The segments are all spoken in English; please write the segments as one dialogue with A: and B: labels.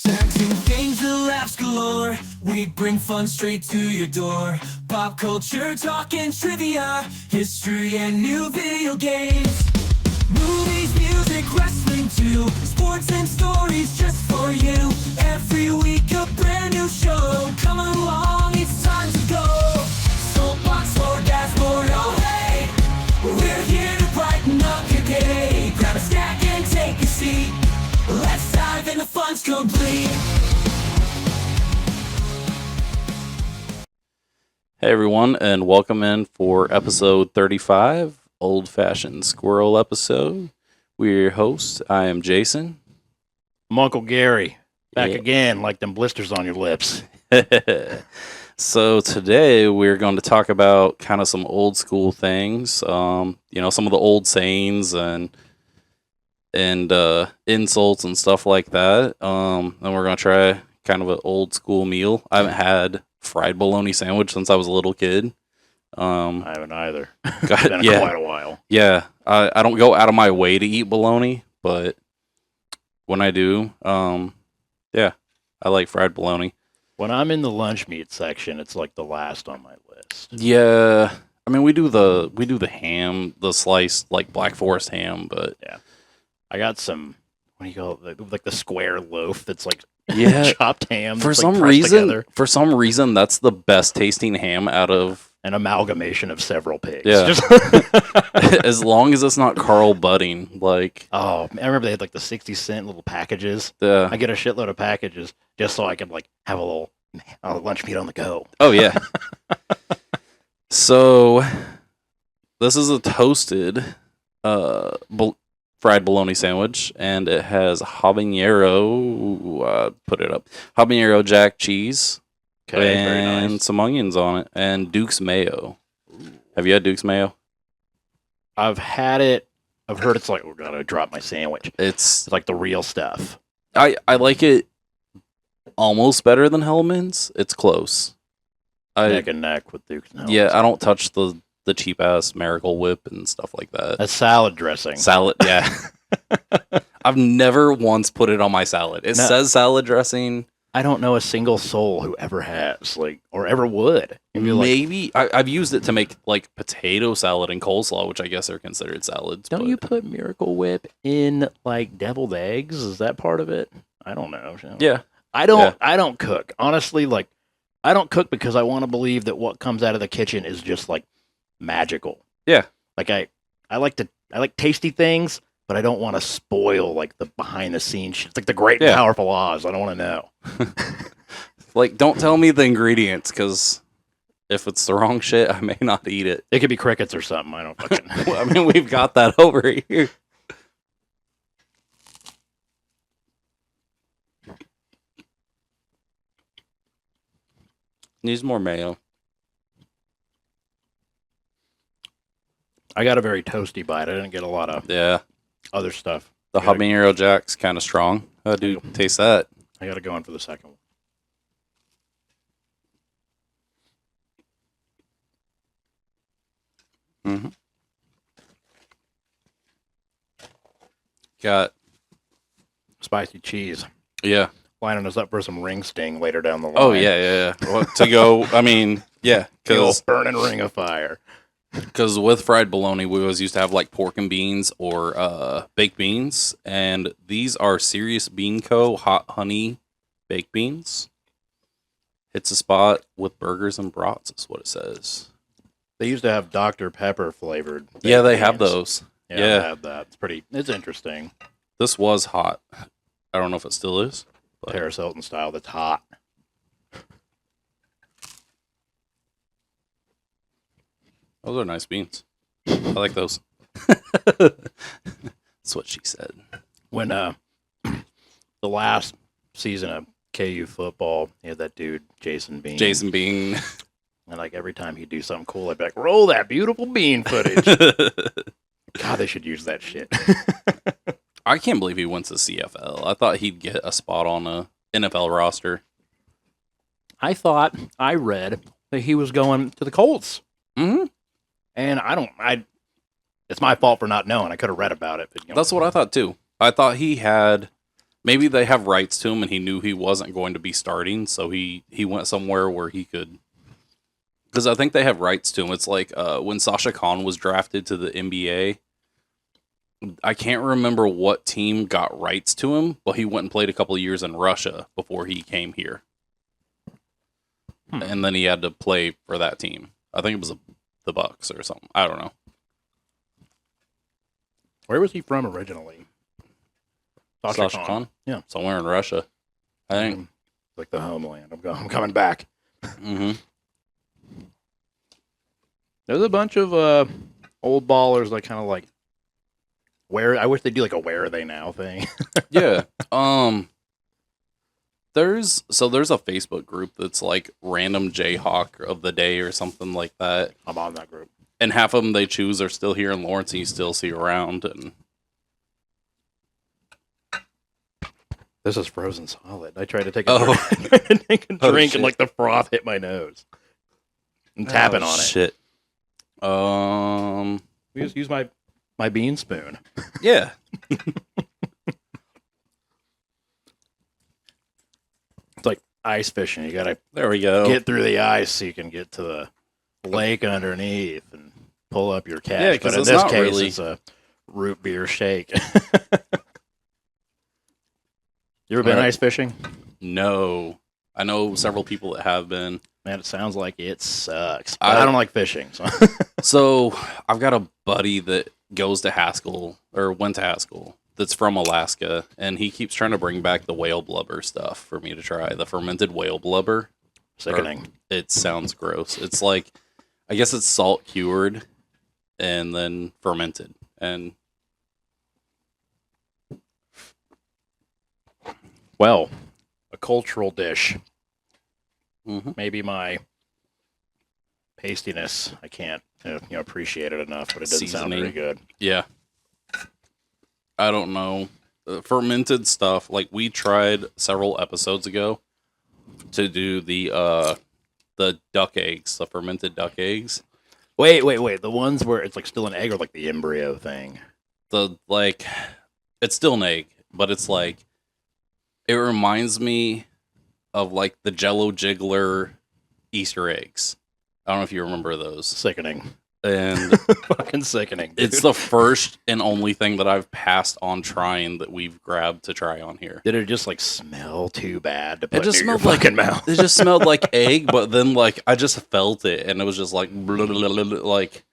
A: Entertaining games and laughs galore. We bring fun straight to your door. Pop culture, talk and trivia, history and new video games. Movies, music, wrestling too. Sports and stories just for you. Every week a brand new show. Come along, it's time to go. Soapbox or dashboard, oh hey. We're here to brighten up your day. Grab a snack and take a seat. Let's dive in, the fun's complete.
B: Hey everyone, and welcome in for episode 35, old-fashioned squirrel episode. We're your hosts. I am Jason.
C: I'm Uncle Gary, back
B: Yeah.
C: again, like them blisters on your lips.
B: So today we're going to talk about kind of some old school things, some of the old sayings and insults and stuff like that. And we're going to try kind of an old school meal. I haven't had fried bologna sandwich since I was a little kid.
C: I haven't either.
B: God,
C: It's been
B: yeah.
C: quite a while.
B: Yeah, I don't go out of my way to eat bologna, but when I do, yeah, I like fried bologna.
C: When I'm in the lunch meat section, it's like the last on my list.
B: Yeah, I mean we do the ham, the sliced like Black Forest ham, but
C: I got some, what do you call it, like the square loaf that's like
B: yeah,
C: chopped ham.
B: for
C: that's,
B: some
C: like, pressed together.
B: reason that's the best tasting ham out of.
C: An amalgamation of several pigs.
B: Yeah. As long as it's not Carl Budding, like.
C: Oh, I remember they had like the 60-cent little packages.
B: Yeah.
C: I get a shitload of packages just so I could like have a little lunch meat on the go.
B: Oh yeah. So, this is a toasted fried bologna sandwich, and it has habanero. Put it up. Habanero jack cheese.
C: Okay,
B: and
C: very nice.
B: some onions on it, and Duke's mayo. Have you had Duke's mayo?
C: I've had it. I've heard it's like, we're going to drop my sandwich.
B: It's
C: It's like the real stuff.
B: I like it almost better than Hellman's. It's close.
C: Neck and neck with Duke's. No,
B: Yeah, I don't touch the cheap ass Miracle Whip and stuff like that.
C: That's salad dressing.
B: Salad, yeah. I've never once put it on my salad. It
C: No.
B: says salad dressing.
C: I don't know a single soul who ever has, like, or ever would. You'd be like,
B: Maybe I've used it to make like potato salad and coleslaw, which I guess are considered salads.
C: don't
B: but-
C: you put Miracle Whip in like deviled eggs? Is that part of it? I don't know.
B: Yeah.
C: I don't.
B: Yeah.
C: I don't cook honestly. Like, I don't cook because I want to believe that what comes out of the kitchen is just like magical.
B: Yeah.
C: Like I like tasty things, but I don't want to spoil like the behind the scenes shit. It's like the great and
B: Yeah.
C: powerful Oz. I don't want to know.
B: Like, don't tell me the ingredients, because if it's the wrong shit, I may not eat it.
C: It could be crickets or something. I don't fucking.
B: Well, I mean, we've got that over here. Needs more mayo.
C: I got a very toasty bite. I didn't get a lot of
B: Yeah.
C: other stuff.
B: The
C: I gotta-
B: habanero jack's kind of strong. I do taste that.
C: I got to go in for the second one.
B: Mm-hmm. Got,
C: Spicy cheese.
B: yeah.
C: Lining us up for some ring sting later down the line.
B: Oh, yeah. Well, to go, I mean, yeah.
C: The old burning ring of fire.
B: Because with fried bologna, we always used to have like pork and beans or baked beans. And these are Serious Bean Co. Hot Honey Baked Beans. Hits a spot with burgers and brats, is what it says.
C: They used to have Dr. Pepper flavored.
B: Yeah, they
C: baked
B: have
C: beans.
B: those.
C: Yeah,
B: Yeah.
C: I had that. It's interesting.
B: This was hot. I don't know if it still is. But
C: Paris Hilton style that's hot.
B: those are nice beans. I like those. That's what she said.
C: When the last season of KU football, he had that dude, Jason Bean.
B: Jason Bean.
C: And like every time he'd do something cool, I'd be like, roll that beautiful bean footage. God, they should use that shit.
B: I can't believe he went to CFL. I thought he'd get a spot on a NFL roster.
C: I read that he was going to the Colts.
B: Mm-hmm.
C: And it's my fault for not knowing. I could have read about it. But,
B: That's what I thought too. I thought he had maybe they have rights to him, and he knew he wasn't going to be starting, so he went somewhere where he could. Because I think they have rights to him. It's like when Sasha Khan was drafted to the NBA. I can't remember what team got rights to him, but he went and played a couple of years in Russia before he came here. And then he had to play for that team. I think it was the Bucks or something. I don't know.
C: Where was he from originally?
B: Sasha Khan?
C: Yeah.
B: Somewhere in Russia. I think.
C: Like the homeland. I'm coming back.
B: Mm-hmm.
C: There's a bunch of old ballers that kind of like I wish they'd do like a where are they now thing.
B: Yeah. There's a Facebook group that's like random Jayhawk of the day or something like that.
C: I'm on that group.
B: And half of them they choose are still here in Lawrence and you still see around. And
C: this is frozen solid. I tried to take a drink and like the froth hit my nose. I'm tapping on it.
B: Shit.
C: We just use my bean spoon.
B: Yeah.
C: It's like ice fishing. You gotta
B: There we go.
C: get through the ice so you can get to the lake underneath and pull up your catch.
B: Yeah, 'cause
C: but in
B: it's
C: this
B: not
C: case,
B: really-
C: it's a root beer shake. You ever been
B: Alright.
C: ice fishing?
B: No. I know several people that have been.
C: Man, it sounds like it sucks. But I don't like fishing. So.
B: So I've got a buddy that goes to Haskell or went to Haskell that's from Alaska, and he keeps trying to bring back the whale blubber stuff for me to try. The fermented whale blubber.
C: Sickening.
B: It sounds gross. It's like, I guess it's salt cured and then fermented. And
C: Well, a cultural dish.
B: Mhm.
C: Maybe my pastiness, I can't appreciate it enough, but it doesn't sound very
B: Seasoning.
C: good.
B: yeah, I don't know. Fermented stuff, like we tried several episodes ago to do the duck eggs, the fermented duck eggs.
C: Wait. The ones where it's like still an egg or like the embryo thing?
B: It's still an egg, but it's like, it reminds me of like the Jello Jiggler Easter eggs. I don't know if you remember those.
C: Sickening.
B: And
C: Fucking sickening. Dude.
B: it's the first and only thing that I've passed on trying that we've grabbed to try on here.
C: Did it just like smell too bad to put
B: It just
C: in your
B: smelled like
C: fucking mouth?
B: It just smelled like egg, but then like I just felt it, and it was just like like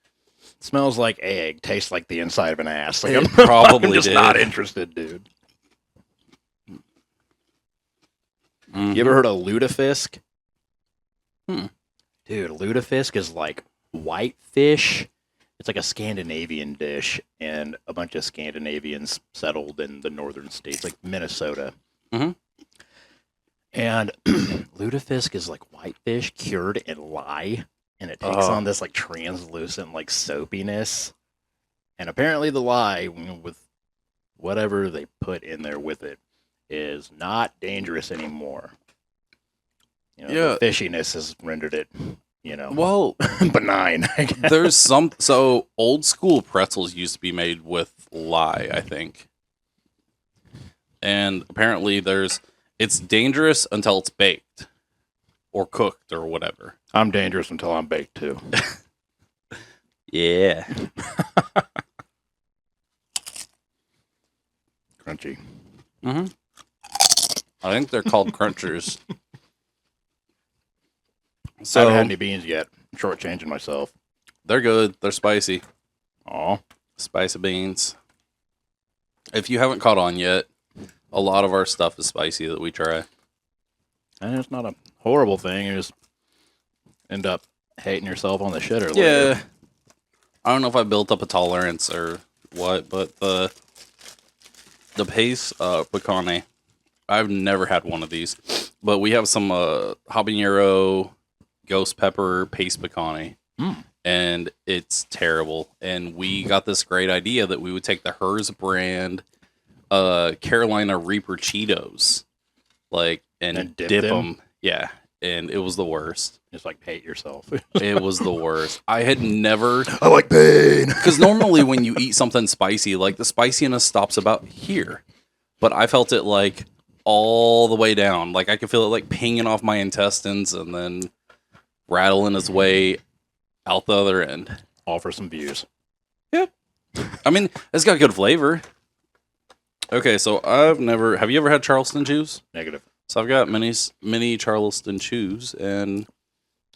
C: Smells like egg, tastes like the inside of an ass. Like,
B: It
C: I'm
B: probably
C: just
B: did.
C: not interested, dude.
B: mhm.
C: You ever heard of lutefisk?
B: Hmm.
C: Dude, lutefisk is like white fish. It's like a Scandinavian dish, and a bunch of Scandinavians settled in the northern states, like Minnesota.
B: Mhm.
C: And lutefisk is like white fish cured in lye, and it takes
B: Oh.
C: on this like translucent like soapiness. And apparently the lye, with whatever they put in there with it, is not dangerous anymore. You know,
B: Yeah.
C: the fishiness has rendered it,
B: Well,
C: benign. I guess.
B: there's so old school pretzels used to be made with lye, I think. And apparently it's dangerous until it's baked or cooked or whatever.
C: I'm dangerous until I'm baked too.
B: Yeah.
C: Crunchy.
B: Mm-hmm. I think they're called crunchers.
C: I
B: So
C: haven't had any beans yet. I'm shortchanging myself.
B: they're good. They're spicy.
C: Aw.
B: Spicy beans. If you haven't caught on yet, a lot of our stuff is spicy that we try.
C: And it's not a horrible thing. You just end up hating yourself on the shitter later.
B: Yeah. I don't know if I built up a tolerance or what, but the pace picante, I've never had one of these, but we have some habanero ghost pepper paste picante, and it's terrible. And we got this great idea that we would take the Hers brand Carolina Reaper Cheetos, and
C: dip
B: dip
C: them?
B: them. Yeah, and it was the worst.
C: Just like hate yourself.
B: It was the worst. I had never,
C: I like pain.
B: because normally when you eat something spicy, like the spiciness stops about here. but I felt it like all the way down. Like I could feel it like pinging off my intestines and then rattling its way out the other end.
C: All for some views.
B: Yep. I mean, it's got good flavor. Okay, so have you ever had Charleston chews?
C: Negative.
B: So I've got mini Charleston chews, and it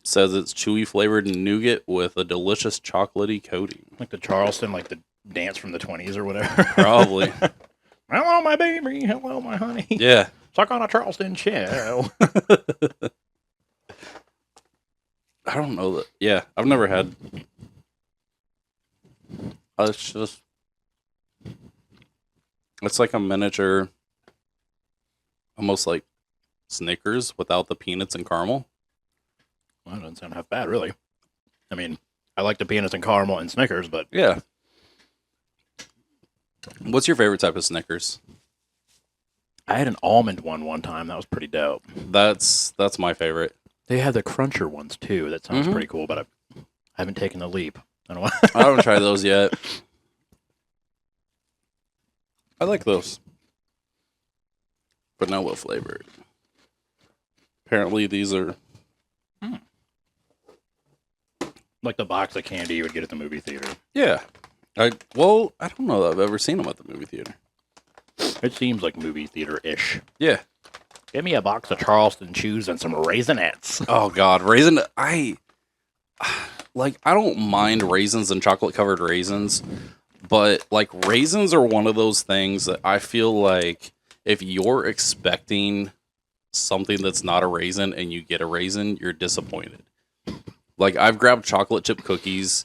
B: says it's chewy flavored nougat with a delicious chocolatey coating.
C: Like the Charleston, like the dance from the 20s or whatever.
B: Probably.
C: Hello, my baby. Hello, my honey.
B: Yeah.
C: Suck on a Charleston chew.
B: I don't know that. Yeah, I've never had. It's like a miniature, almost like Snickers without the peanuts and caramel.
C: Well, that doesn't sound half bad, really. I mean, I like the peanuts and caramel and Snickers, but
B: Yeah. What's your favorite type of Snickers?
C: I had an almond one time. That was pretty dope.
B: That's my favorite.
C: They have the cruncher ones, too. That sounds
B: Mhm.
C: pretty cool, but I haven't taken the leap. I don't know.
B: I haven't tried those yet. I like those. Vanilla flavored. Apparently these are...
C: Like the box of candy you would get at the movie theater.
B: Yeah. I don't know that I've ever seen them at the movie theater.
C: It seems like movie theater-ish.
B: Yeah.
C: Give me a box of Charleston chews and some Raisinets.
B: Oh, God. I don't mind raisins and chocolate-covered raisins, but, like, raisins are one of those things that I feel like if you're expecting something that's not a raisin and you get a raisin, you're disappointed. Like, I've grabbed chocolate chip cookies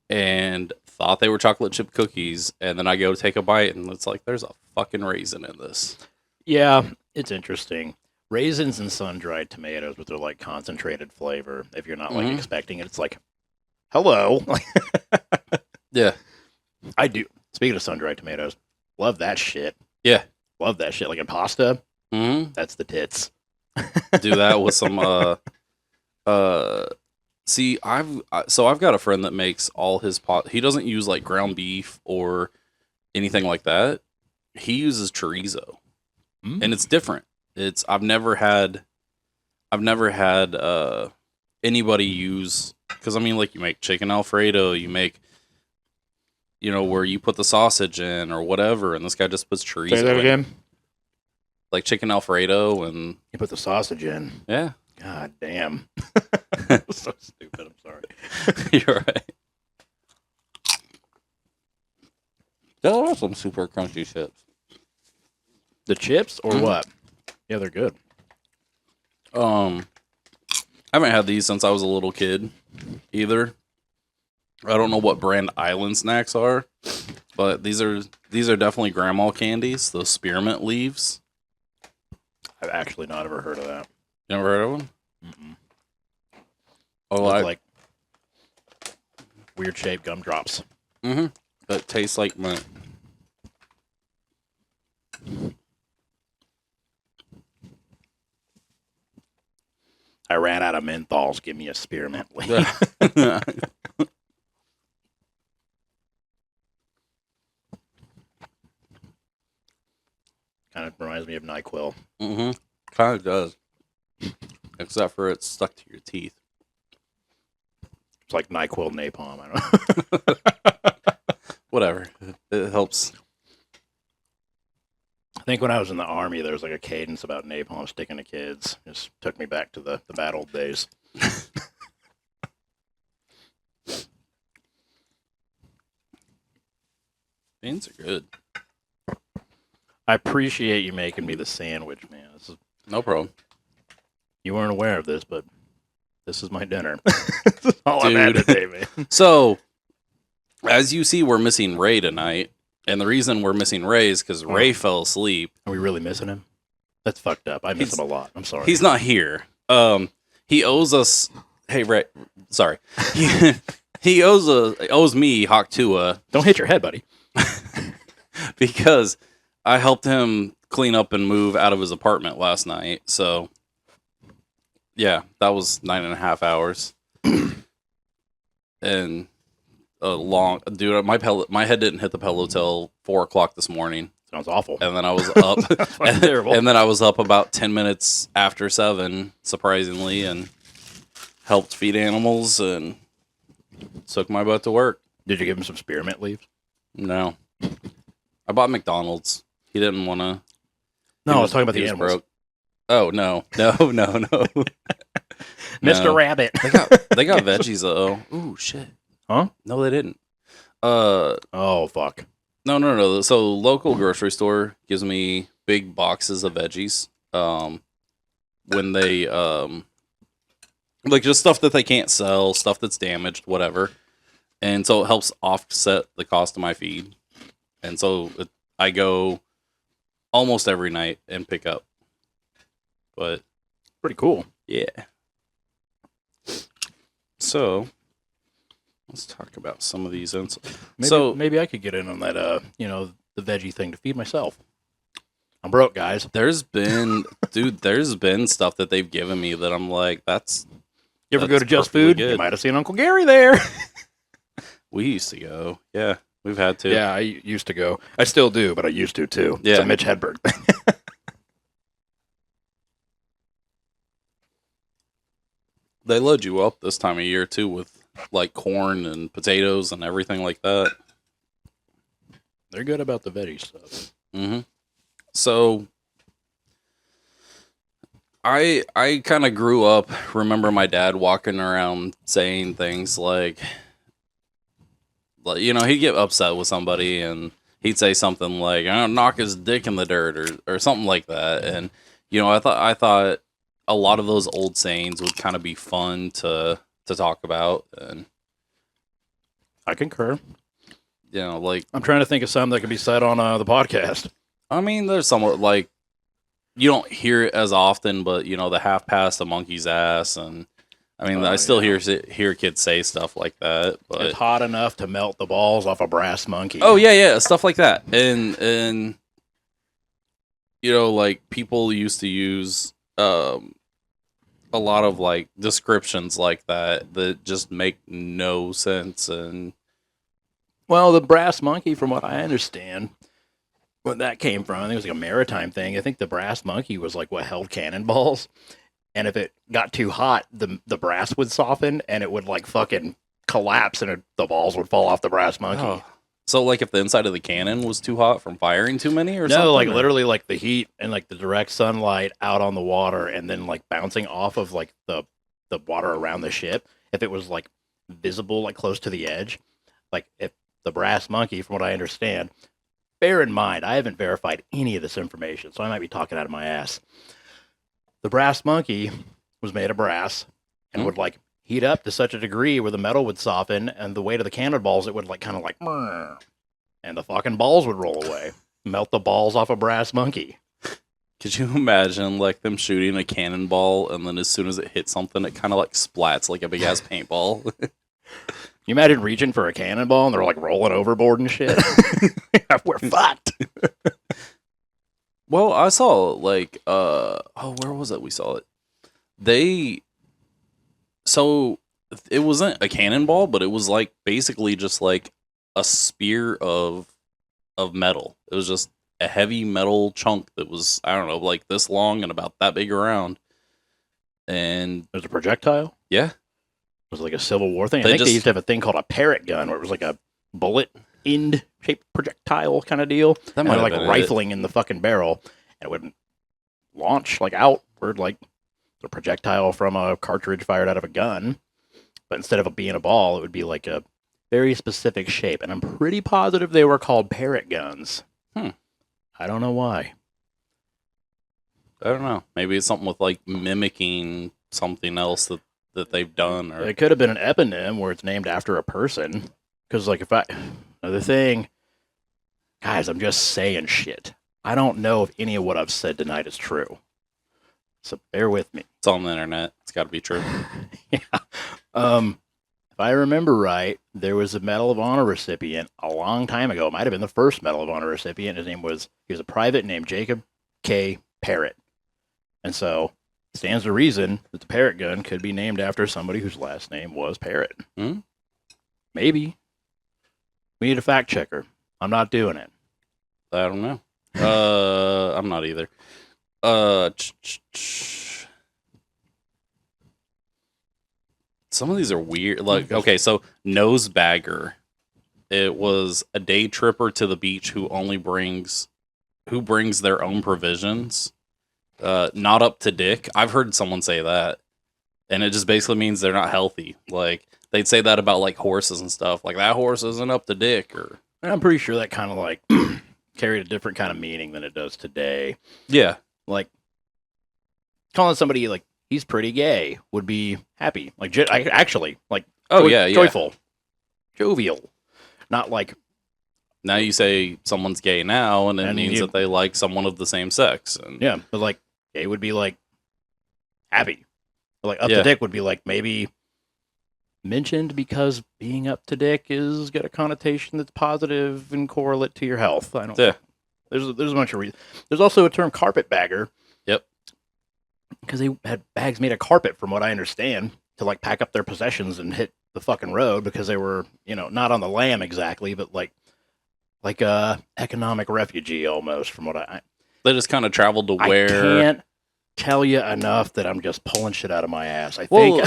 B: and thought they were chocolate chip cookies, and then I go to take a bite, and it's like, there's a fucking raisin in this.
C: Yeah, it's interesting. Raisins and sun-dried tomatoes with their, like, concentrated flavor. If you're not, like, expecting it, it's like, hello.
B: Yeah.
C: I do. Speaking of sun-dried tomatoes, love that shit.
B: Yeah.
C: Love that shit. Like in pasta,
B: Mm-hmm.
C: that's the tits.
B: Do that with some, see, I've got a friend that makes all his pot. He doesn't use, like, ground beef or anything like that. He uses chorizo. And it's different. I've never had anybody use, because I mean, like, you make chicken Alfredo, you make, where you put the sausage in or whatever, and this guy just puts chorizo
C: Say that
B: in.
C: again.
B: Like chicken Alfredo, and
C: You put the sausage in.
B: yeah.
C: God damn. So stupid. I'm sorry.
B: You're right. Those are some super crunchy chips.
C: The chips or what? Yeah, they're good.
B: I haven't had these since I was a little kid either. I don't know what brand Island Snacks are, but these are definitely grandma candies, those spearmint leaves.
C: I've actually not ever heard of that.
B: You never heard of them?
C: Mm-mm.
B: Oh,
C: Like weird shaped gumdrops.
B: Mm-hmm. That tastes like mint.
C: I ran out of menthols. Give me a spearmint leaf. Kind of reminds me of NyQuil.
B: Mm-hmm. Kind of does. Except for it's stuck to your teeth.
C: It's like NyQuil napalm. I don't know.
B: Whatever. It helps.
C: I think when I was in the Army, there was like a cadence about napalm sticking to kids. Just took me back to the bad old days.
B: Beans are good.
C: I appreciate you making me the sandwich, man.
B: No problem.
C: You weren't aware of this, but this is my dinner. This is all I'm at
B: Dude.
C: today, man.
B: So, as you see, we're missing Ray tonight. And the reason we're missing Ray is because Ray fell asleep.
C: Are we really missing him? That's fucked up. I miss
B: He's-
C: him a lot. I'm sorry.
B: He's not here. He owes us. Hey, Ray. Sorry. He owes me Hawk
C: Don't hit your head, buddy.
B: because I helped him clean up and move out of his apartment last night. So, yeah, that was 9.5 hours. And a long, dude, my head didn't hit the pillow till 4 o'clock this morning.
C: Sounds awful.
B: And then I was up.
C: Fucking terrible.
B: And then I was up about 10 minutes after 7, surprisingly, and helped feed animals and took my butt to work.
C: Did you give him some spearmint leaves?
B: No. I bought McDonald's. He didn't want to.
C: No, I was talking about the animals.
B: Broke. Oh, no. No.
C: Mr. Rabbit.
B: They got veggies, though. Ooh, shit.
C: Huh?
B: No, they didn't.
C: Oh, fuck.
B: No. So local grocery store gives me big boxes of veggies. When they like just stuff that they can't sell, stuff that's damaged, whatever. And so it helps offset the cost of my feed. And so I go almost every night and pick up. But
C: Pretty cool.
B: yeah. So let's talk about some of these.
C: Maybe I could get in on that, the veggie thing to feed myself. I'm broke, guys.
B: There's been stuff that they've given me that I'm like,
C: You ever go to Just
B: perfectly
C: Food?
B: good.
C: You might have seen Uncle Gary there.
B: We used to go. Yeah, we've had to.
C: Yeah, I used to go. I still do, but I used to too.
B: Yeah.
C: It's a Mitch Hedberg thing.
B: They load you up this time of year too with like corn and potatoes and everything like that.
C: They're good about the veggie stuff.
B: Mm-hmm. So I kind of grew up. Remember my dad walking around saying things like he'd get upset with somebody and he'd say something like, "I'm gonna knock his dick in the dirt" or something like that. And I thought a lot of those old sayings would kind of be fun to talk about. And
C: I concur.
B: like
C: I'm trying to think of some that could be said on the podcast.
B: I mean, there's somewhat like you don't hear it as often, but the half past the monkey's ass, and I mean, I still hear kids say stuff like that. But
C: It's hot enough to melt the balls off a brass monkey.
B: oh yeah, stuff like that, and like people used to use a lot of like descriptions like that just make no sense. And
C: Well, the brass monkey, from what I understand, what that came from, I think it was like a maritime thing. I think the brass monkey was like what held cannonballs. And if it got too hot, the brass would soften and it would like fucking collapse and the balls would fall off the brass monkey.
B: oh. So like if the inside of the cannon was too hot from firing too many or something?
C: No, like
B: or?
C: literally like the heat and like the direct sunlight out on the water and then like bouncing off of like the water around the ship. If it was like visible, like close to the edge, like if the brass monkey, from what I understand, bear in mind, I haven't verified any of this information, so I might be talking out of my ass. The brass monkey was made of brass and would like heat up to such a degree where the metal would soften and the weight of the cannonballs, it would like kind of like, and the fucking balls would roll away, melt the balls off a brass monkey.
B: Could you imagine like them shooting a cannonball and then as soon as it hits something, it kind of like splats like a big ass paintball?
C: You imagine reaching for a cannonball and they're like rolling overboard and shit. We're fucked.
B: Well, I saw like where was it? We saw it. So it wasn't a cannonball, but it was like basically just like a spear of metal. It was just a heavy metal chunk that was, I don't know, like this long and about that big around. And
C: There's a projectile.
B: yeah,
C: It was like a Civil War thing. I
B: They
C: think they
B: just-
C: used to have a thing called a parrot gun where it was like a bullet end shaped projectile kind of deal.
B: that
C: And
B: might
C: they're
B: have
C: like
B: been
C: rifling in the fucking barrel and it would launch like outward like a projectile from a cartridge fired out of a gun. But instead of it being a ball, it would be like a very specific shape. And I'm pretty positive they were called parrot guns. I don't know why.
B: I don't know. Maybe it's something with like mimicking something else that they've done. Or
C: It could have been an eponym where it's named after a person. Because, like, another thing, guys, I'm just saying shit. I don't know if any of what I've said tonight is true. So bear with me.
B: it's on the internet. It's got to be true.
C: Yeah. If I remember right, there was a Medal of Honor recipient a long time ago. It might have been the first Medal of Honor recipient. He was a private named Jacob K. Parrott. And so it stands to reason that the parrot gun could be named after somebody whose last name was Parrott.
B: Hmm?
C: Maybe. We need a fact checker. I'm not doing it.
B: I don't know. I'm not either. Some of these are weird. Like, okay, so nose bagger. It was a day tripper to the beach who brings their own provisions. Not up to dick. I've heard someone say that, and it just basically means they're not healthy. Like they'd say that about like horses and stuff. Like that horse isn't up to dick, or
C: I'm pretty sure that kind of like carried a different kind of meaning than it does today.
B: yeah,
C: Like calling somebody like he's pretty gay would be happy. Like actually, like joyful, jovial, not like.
B: Now you say someone's gay now, and it means that they like someone of the same sex. And
C: yeah, but like gay would be like happy. Like up to dick would be like maybe mentioned because being up to dick is got a connotation that's positive and correlate to your health. I don't.
B: Yeah.
C: There's a bunch of reasons. There's also a term carpetbagger.
B: Yep.
C: Because they had bags made of carpet, from what I understand, to like pack up their possessions and hit the fucking road because they were, not on the lam exactly, but like a economic refugee almost, from what
B: they just kind of traveled to where.
C: I can't tell you enough that I'm just pulling shit out of my ass. I think,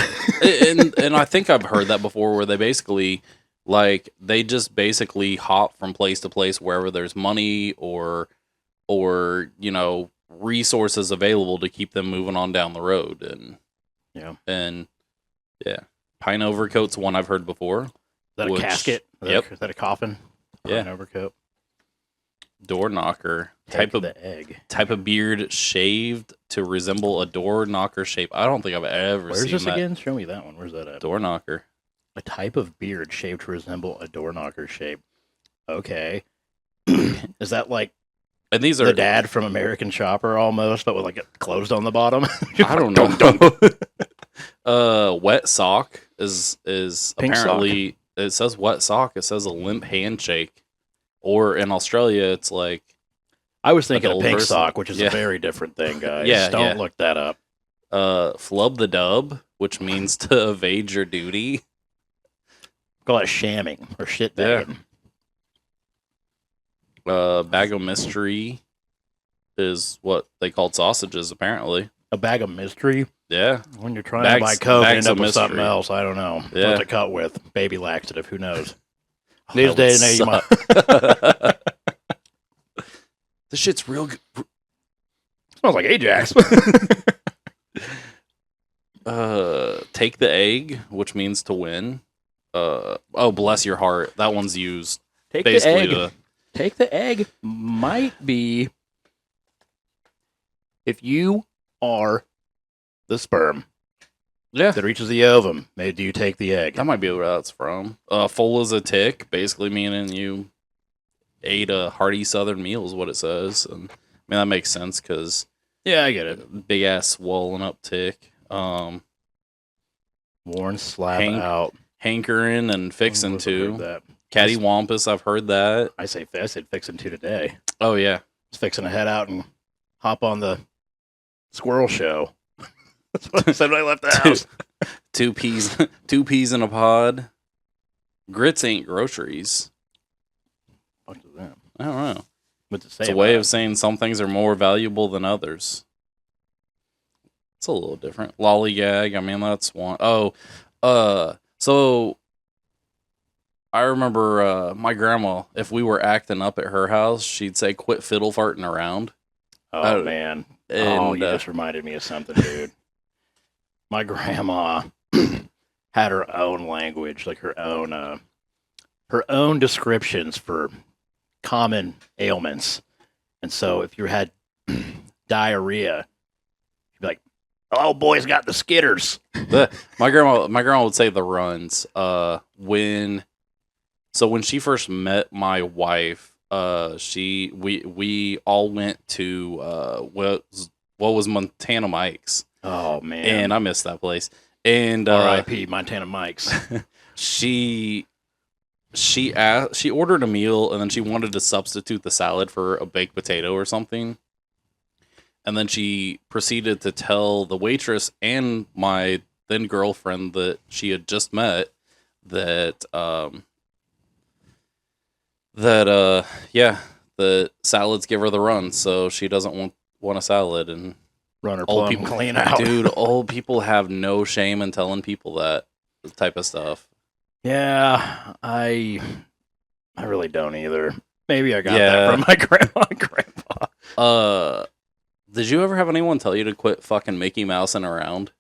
B: and I think I've heard that before, where they basically hop from place to place wherever there's money or resources available to keep them moving on down the road. And pine overcoat's one I've heard before.
C: Is that a casket?
B: Yep.
C: Is that a coffin?
B: Yeah.
C: An overcoat.
B: Door knocker.
C: Type of
B: beard shaved to resemble a door knocker shape. I don't think I've ever seen that.
C: Where's this again? Show me that one. Where's that at?
B: Door knocker.
C: A type of beard shaved to resemble a door knocker shape. Okay. Is that like
B: and these are
C: the dad from American Chopper almost, but with like it closed on the bottom?
B: I don't know. Wet sock is
C: Pink
B: apparently sock. It says wet sock. It says a limp handshake. Or in Australia, it's like
C: I was thinking a pink
B: person.
C: sock, which is a very different thing, guys. Don't look that up.
B: Flub the dub, which means to evade your duty.
C: Call it shamming or shit bagging.
B: Bag of mystery is what they called sausages, apparently.
C: A bag of mystery?
B: Yeah.
C: When you're trying to buy Coke and end up with something else, I don't know.
B: Yeah.
C: What to cut with. Baby laxative, who knows? These days, you might.
B: This shit's real good.
C: Smells like Ajax.
B: Take the egg, which means to win. Bless your heart. That one's used.
C: Take the egg. Take the egg might be if you are the sperm.
B: Yeah.
C: That reaches the ovum. Maybe do you take the egg?
B: That might be where that's from. Full as a tick, basically meaning you ate a hearty southern meal is what it says. And that makes sense because
C: yeah, I get it.
B: Big ass swollen up tick.
C: Worn slap out.
B: Hankering and fixing to. Cattywampus, I've heard that.
C: I said fixing to today.
B: Oh yeah.
C: I was fixing to head out and hop on the Squirrel show. That's what I said when I left the house.
B: Two peas in a pod. Grits ain't groceries.
C: What is that?
B: I don't know.
C: What's it say?
B: It's a way of saying some things are more valuable than others. It's a little different. Lollygag, that's one. So I remember my grandma, if we were acting up at her house, she'd say, quit fiddle farting around.
C: Oh, man. You just reminded me of something, dude. My grandma had her own language, like her own descriptions for common ailments. And so if you had diarrhea, you'd be like, "Oh, boy's got the skitters."
B: My grandma would say the runs. When she first met my wife, we all went to what was Montana Mike's.
C: Oh man,
B: and I missed that place. And
C: R.I.P. Montana Mike's.
B: She ordered a meal and then she wanted to substitute the salad for a baked potato or something. And then she proceeded to tell the waitress and my then girlfriend that she had just met that that salads give her the run, so she doesn't want a salad. And
C: Run her
B: old
C: plum
B: people
C: clean out.
B: Dude, old people have no shame in telling people that type of stuff.
C: Yeah, I really don't either. Maybe I got
B: Yeah.
C: that from my grandma and grandpa.
B: Did you ever have anyone tell you to quit fucking Mickey Mousing around?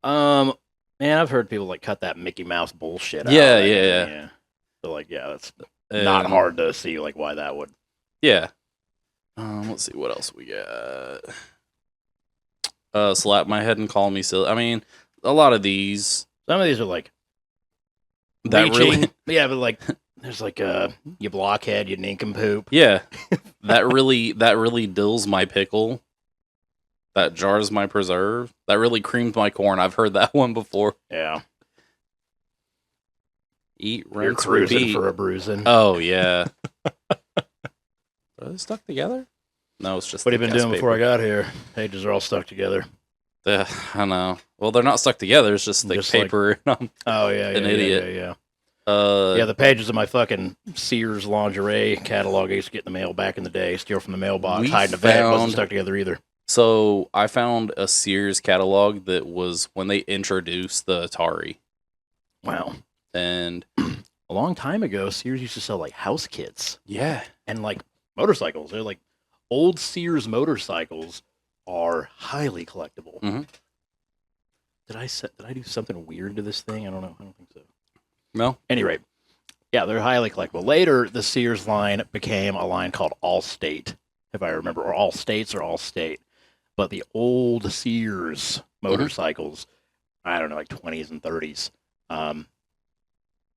C: Man, I've heard people like cut that Mickey Mouse bullshit out.
B: Yeah,
C: Like,
B: yeah.
C: So like, yeah, that's not hard to see like why that would.
B: Yeah. Let's see what else we got. Slap my head and call me silly. I mean, a lot of these.
C: Some of these are like
B: That
C: reaching.
B: really.
C: Yeah, but like there's like you blockhead, you nincompoop.
B: Yeah. that really dills my pickle. That jars my preserve. That really creams my corn. I've heard that one before.
C: Yeah.
B: Eat,
C: You're
B: rinse,
C: cruising
B: repeat.
C: for a bruising.
B: Oh yeah. Are they stuck together? No, it's just.
C: What have you been doing before I got here? Pages are all stuck together.
B: I know. Well, they're not stuck together. It's just thick
C: Just like-
B: paper.
C: Oh yeah,
B: An
C: yeah,
B: idiot.
C: Yeah.
B: Yeah.
C: The pages of my fucking Sears lingerie catalog I used to get in the mail back in the day, steal from the mailbox,
B: We
C: hide in the vet, wasn't
B: found-
C: stuck together either.
B: So I found a Sears catalog that was when they introduced the Atari,
C: Wow.
B: and
C: A long time ago, Sears used to sell like house kits
B: yeah,
C: and like motorcycles. They're like old Sears motorcycles are highly collectible.
B: Mhm.
C: Did I do something weird to this thing? I don't know. I don't think so.
B: no,
C: Any rate, yeah, they're highly collectible. Later, the Sears line became a line called Allstate, if I remember, or All States or Allstate. But the old Sears motorcycles, I don't know, like 20s and 30s,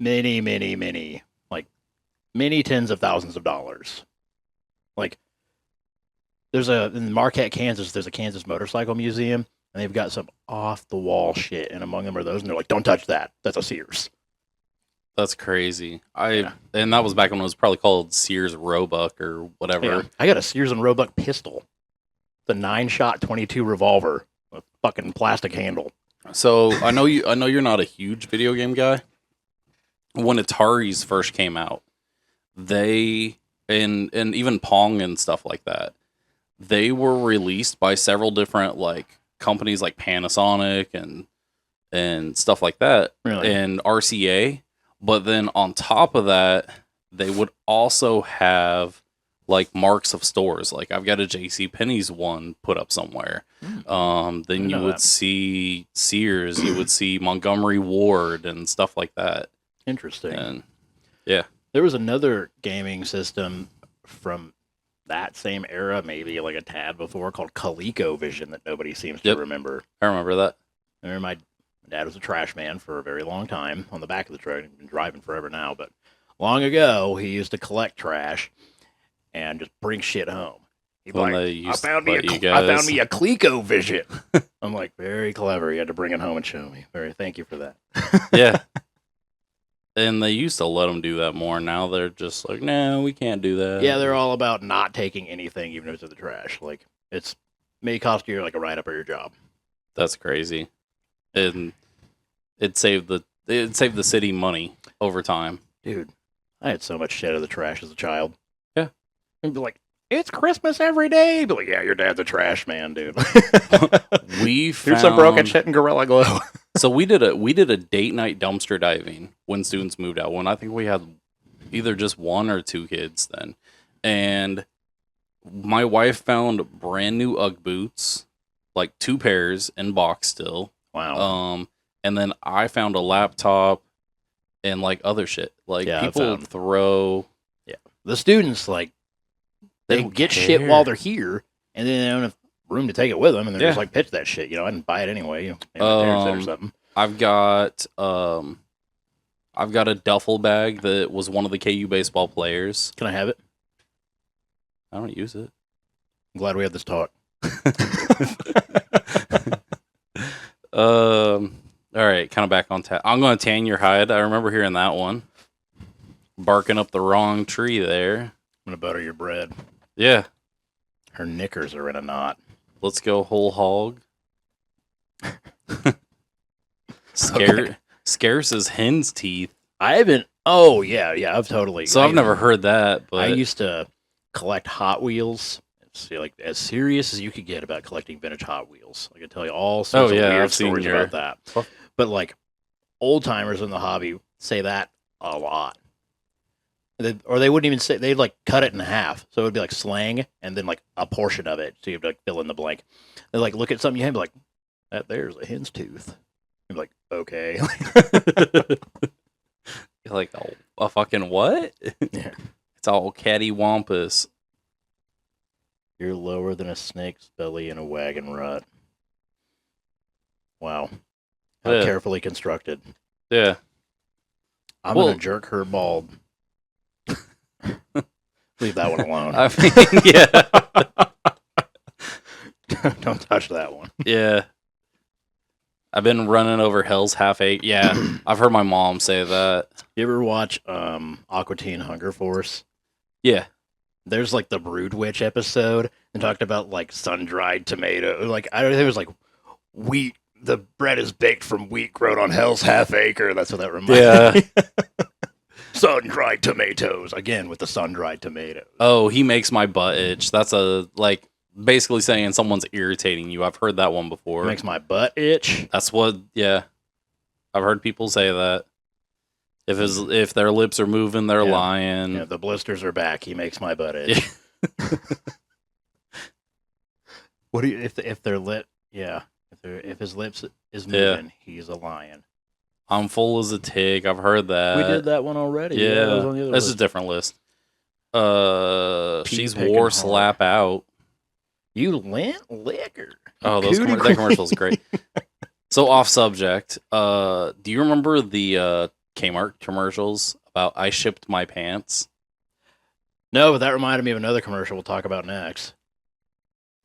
C: many, like many tens of thousands of dollars. Like, in Marquette, Kansas, there's a Kansas Motorcycle Museum, and they've got some off-the-wall shit, and among them are those, and they're like, don't touch that. That's a Sears.
B: that's crazy.
C: Yeah.
B: And that was back when it was probably called Sears Roebuck or whatever.
C: Yeah. I got a Sears and Roebuck pistol. The 9-shot 22 revolver with fucking plastic handle.
B: So I know you're not a huge video game guy. When Ataris first came out, they and even Pong and stuff like that, they were released by several different like companies like Panasonic and stuff like that,
C: Really?
B: and RCA. But then on top of that, they would also have like marks of stores. Like I've got a J.C. Penney's one put up somewhere. Then
C: Didn't
B: you
C: know
B: would
C: that.
B: see Sears, you would see Montgomery Ward and stuff like that.
C: Interesting.
B: And yeah,
C: There was another gaming system from that same era, maybe like a tad before, called ColecoVision that nobody seems to
B: Yep.
C: remember.
B: I remember that.
C: I remember my dad was a trash man for a very long time on the back of the truck. He's been driving forever now, but long ago, he used to collect trash and just bring shit home. He'd be
B: When
C: like,
B: they
C: I
B: used to
C: found
B: let you
C: I
B: guys-
C: found me a ColecoVision. I'm like, very clever. You had to bring it home and show me. Thank you for that.
B: Yeah. And they used to let them do that more. Now they're just like, no, we can't do that.
C: Yeah, they're all about not taking anything, even if it's in the trash. Like, it's may cost you like a write-up of your job.
B: That's crazy. And it saved the city money over time.
C: Dude, I had so much shit out of the trash as a child.
B: Yeah.
C: And be like, it's Christmas every day. Be like, yeah, your dad's a trash man, dude.
B: We
C: Here's some broken
B: found-
C: shit in Gorilla Glue.
B: So we did a date night dumpster diving when students moved out. When I think we had either just one or two kids then, and my wife found brand new UGG boots, like 2 pairs in box still.
C: Wow.
B: And then I found a laptop and like other shit. Like
C: Yeah, I
B: people
C: found-
B: throw.
C: The students, like, they
B: don't
C: get shit
B: care.
C: while they're here, and then they don't have room to take it with them, and they're just
B: Yeah.
C: like, pitch that shit. You know, I didn't buy it anyway. You know, maybe my parents did or something.
B: I've got a duffel bag that was one of the KU baseball players.
C: Can I have it?
B: I don't use it.
C: I'm glad we had this talk.
B: All right, kind of back on tap. I'm going to tan your hide. I remember hearing that one. Barking up the wrong tree there.
C: I'm going to butter your bread.
B: Yeah,
C: Her knickers are in a knot.
B: let's go whole hog.
C: Okay.
B: Scarce as hen's teeth.
C: I haven't Oh yeah, yeah. I've totally.
B: So I've never heard that, but
C: I used to collect Hot Wheels. See, like as serious as you could get about collecting vintage Hot Wheels. I could tell you all sorts of weird
B: I've seen
C: stories
B: your
C: about that. But like old timers in the hobby say that a lot. Or they wouldn't even say, they'd like cut it in half. So it would be like slang and then like a portion of it. So you'd like fill in the blank. They like look at something you have and be like, that there's a hen's tooth. You'd be like, okay.
B: You're like, oh, a fucking what?
C: Yeah.
B: It's all cattywampus.
C: You're lower than a snake's belly in a wagon rut. Wow. How
B: Yeah.
C: carefully constructed.
B: Yeah.
C: I'm
B: Well-
C: going to jerk her bald. Leave that one alone.
B: I mean, yeah.
C: Don't touch that one.
B: Yeah. I've been running over Hell's Half Acre. Yeah. I've heard my mom say that.
C: You ever watch Aqua Teen Hunger Force?
B: Yeah.
C: There's like the Brood Witch episode and talked about like sun-dried tomato. Like I don't think it was like wheat. The bread is baked from wheat grown on Hell's Half Acre. That's what that reminds me. Sun-dried tomatoes again with the sun-dried tomatoes.
B: Oh, he makes my butt itch. That's a, like, basically saying someone's irritating you. I've heard that one before.
C: Makes my butt itch.
B: That's what, yeah. I've heard people say that. If their lips are moving, they're
C: Yeah.
B: lying.
C: Yeah, the blisters are back. He makes my butt itch. What do you if their lip? Yeah, if his lips is moving, he's a lion.
B: I'm full as a tick. I've heard that.
C: We did that one already.
B: Yeah,
C: that was on the other
B: this is a
C: list.
B: different list. She's
C: picking
B: wore
C: hard.
B: slap out.
C: You lent liquor.
B: Oh,
C: Cootie
B: that commercial's great. So off subject. Do you remember the Kmart commercials about I shipped my pants?
C: No, but that reminded me of another commercial we'll talk about next.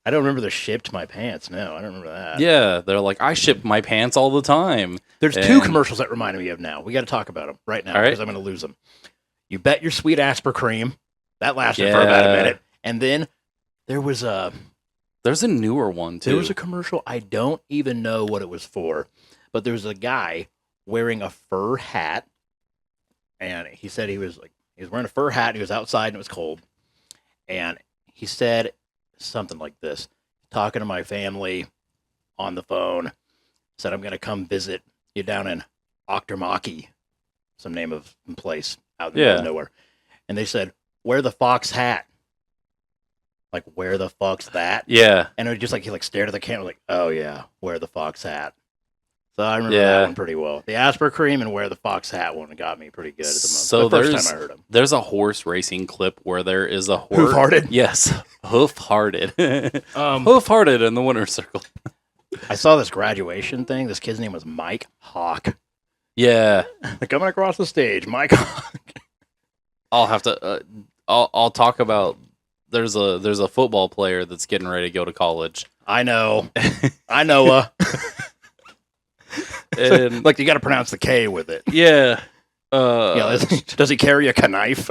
C: I don't remember the shipped my pants. No, I don't remember that.
B: Yeah, they're like I ship my pants all the time.
C: There's two
B: And-
C: commercials that reminded me of now. We got to talk about them right now
B: All right.
C: because I'm going to lose them. You bet your sweet Asper cream. That lasted for about a
B: Yeah.
C: minute. And then there was a
B: newer one too.
C: There was a commercial. I don't even know what it was for, but there was a guy wearing a fur hat, and he said he was wearing a fur hat. And he was outside and it was cold, and he said something like this: "Talking to my family on the phone, said I'm going to come visit you down in Octomaki, some name of some place out in the middle of nowhere," and they said, "Wear the fox hat." Like, where the fuck's that?
B: Yeah.
C: And it was just like he like stared at the camera, like, "Oh yeah, wear the fox hat." So I remember
B: Yeah.
C: that one pretty well. The Asper cream and wear the fox hat one got me pretty good at the moment.
B: So
C: the first
B: there's-
C: time I heard him.
B: There's a horse racing clip where there is a horse.
C: Hoof-hearted?
B: Yes. Hoof-hearted.
C: Um,
B: Hoof-hearted in the winner's circle.
C: I saw this graduation thing. This kid's name was Mike Hawk.
B: Yeah.
C: Coming across the stage, Mike Hawk.
B: I'll have to. I'll talk about. There's a football player that's getting ready to go to college.
C: I know. I know.
B: And
C: Like you got to pronounce the K with it.
B: yeah.
C: Does he carry a knife?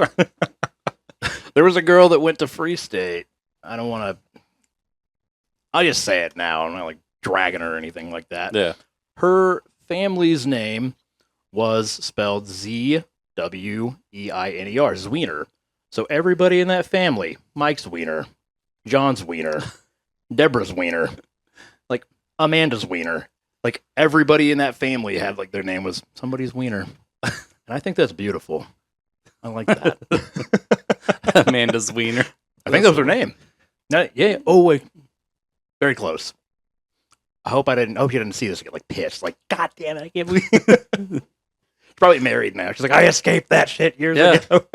C: There was a girl that went to Free State. I don't want to. I'll just say it now. I'm not like dragging her or anything like that.
B: Yeah.
C: Her family's name was spelled Zwieiner, Zwiener. So everybody in that family, Mike's Wiener, John's Wiener, Deborah's Wiener, like Amanda's Wiener, like everybody in that family had like their name was somebody's Wiener. And I think that's beautiful. I like that.
B: Amanda's wiener.
C: I think that was her name. No, yeah. Oh wait, very close. I hope you didn't see this and get like pissed. Like, God damn it, I can't believe. She's probably married now. She's like, I escaped that shit years ago.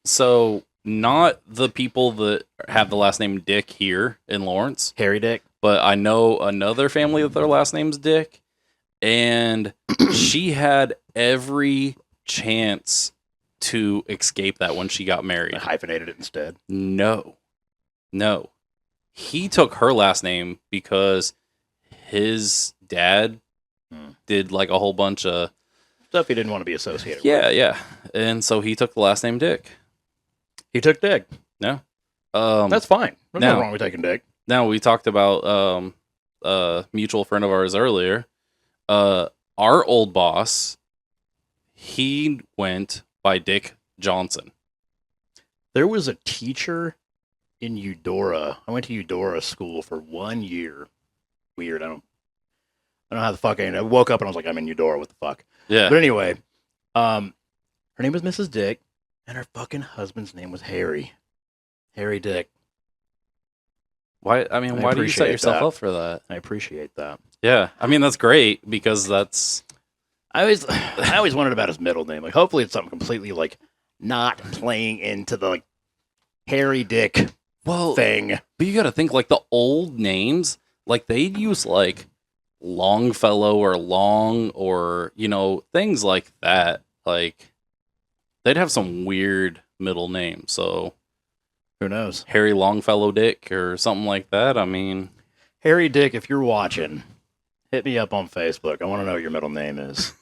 B: So not the people that have the last name Dick here in Lawrence,
C: Harry Dick.
B: but I know another family that their last name's Dick, and she had every chance to escape that when she got married.
C: I hyphenated it instead.
B: No. He took her last name because his dad did like a whole bunch of
C: Stuff he didn't want to be associated with.
B: yeah. And so he took the last name Dick.
C: He took Dick.
B: No.
C: That's fine. There's
B: now-
C: nothing wrong with taking Dick.
B: Now we talked about a mutual friend of ours earlier. Our old boss, He went by Dick Johnson.
C: There was a teacher in Eudora. I went to Eudora school for 1 year. Weird. I don't know how the fuck I woke up and I was like, I'm in Eudora. What the fuck?
B: Yeah.
C: But anyway, her name was Mrs. Dick, and her fucking husband's name was Harry. Harry Dick.
B: Why? I mean, why do you set
C: appreciate
B: yourself
C: that.
B: up for that?
C: I appreciate that.
B: Yeah. I mean, that's great because that's.
C: I always wondered about his middle name. Like, hopefully, it's something completely like not playing into the like Harry Dick thing.
B: But you got to think like the old names, like they'd use like Longfellow or Long or things like that. Like they'd have some weird middle names. So
C: who knows?
B: Harry Longfellow Dick or something like that. I mean,
C: Harry Dick, if you're watching, hit me up on Facebook. I want to know what your middle name is.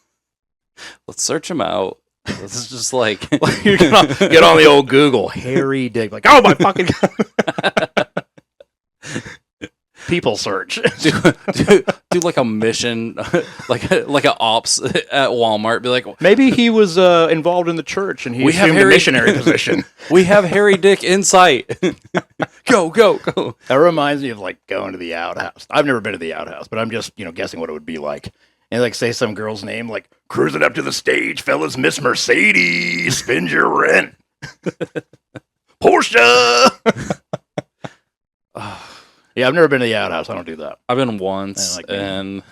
B: let's search him out. This is just like
C: You're gonna get on the old Google, Harry Dick. Like, oh my fucking God. People search.
B: do like a mission, like a ops at Walmart. Be like,
C: maybe he was involved in the church and he assumed a missionary position.
B: We have Harry Dick in sight. Go.
C: That reminds me of like going to the outhouse. I've never been to the outhouse, but I'm just guessing what it would be like. And like say some girl's name, like cruising up to the stage, fellas, Miss Mercedes, spend your rent, Porsche. Yeah, I've never been to the outhouse. I don't do that.
B: I've been once, and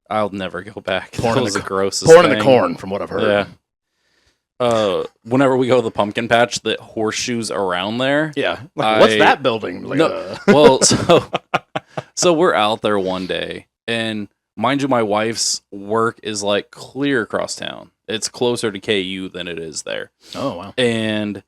B: I'll never go back.
C: Porn
B: That
C: in
B: was
C: the
B: the grossest
C: Porn
B: thing.
C: in the corn, from what I've heard.
B: Yeah. Whenever we go to the pumpkin patch, the horseshoes around there.
C: Yeah. Like, what's that building? Like,
B: no, well, so we're out there one day, and mind you, my wife's work is like clear across town. It's closer to KU than it is there.
C: Oh, wow.
B: And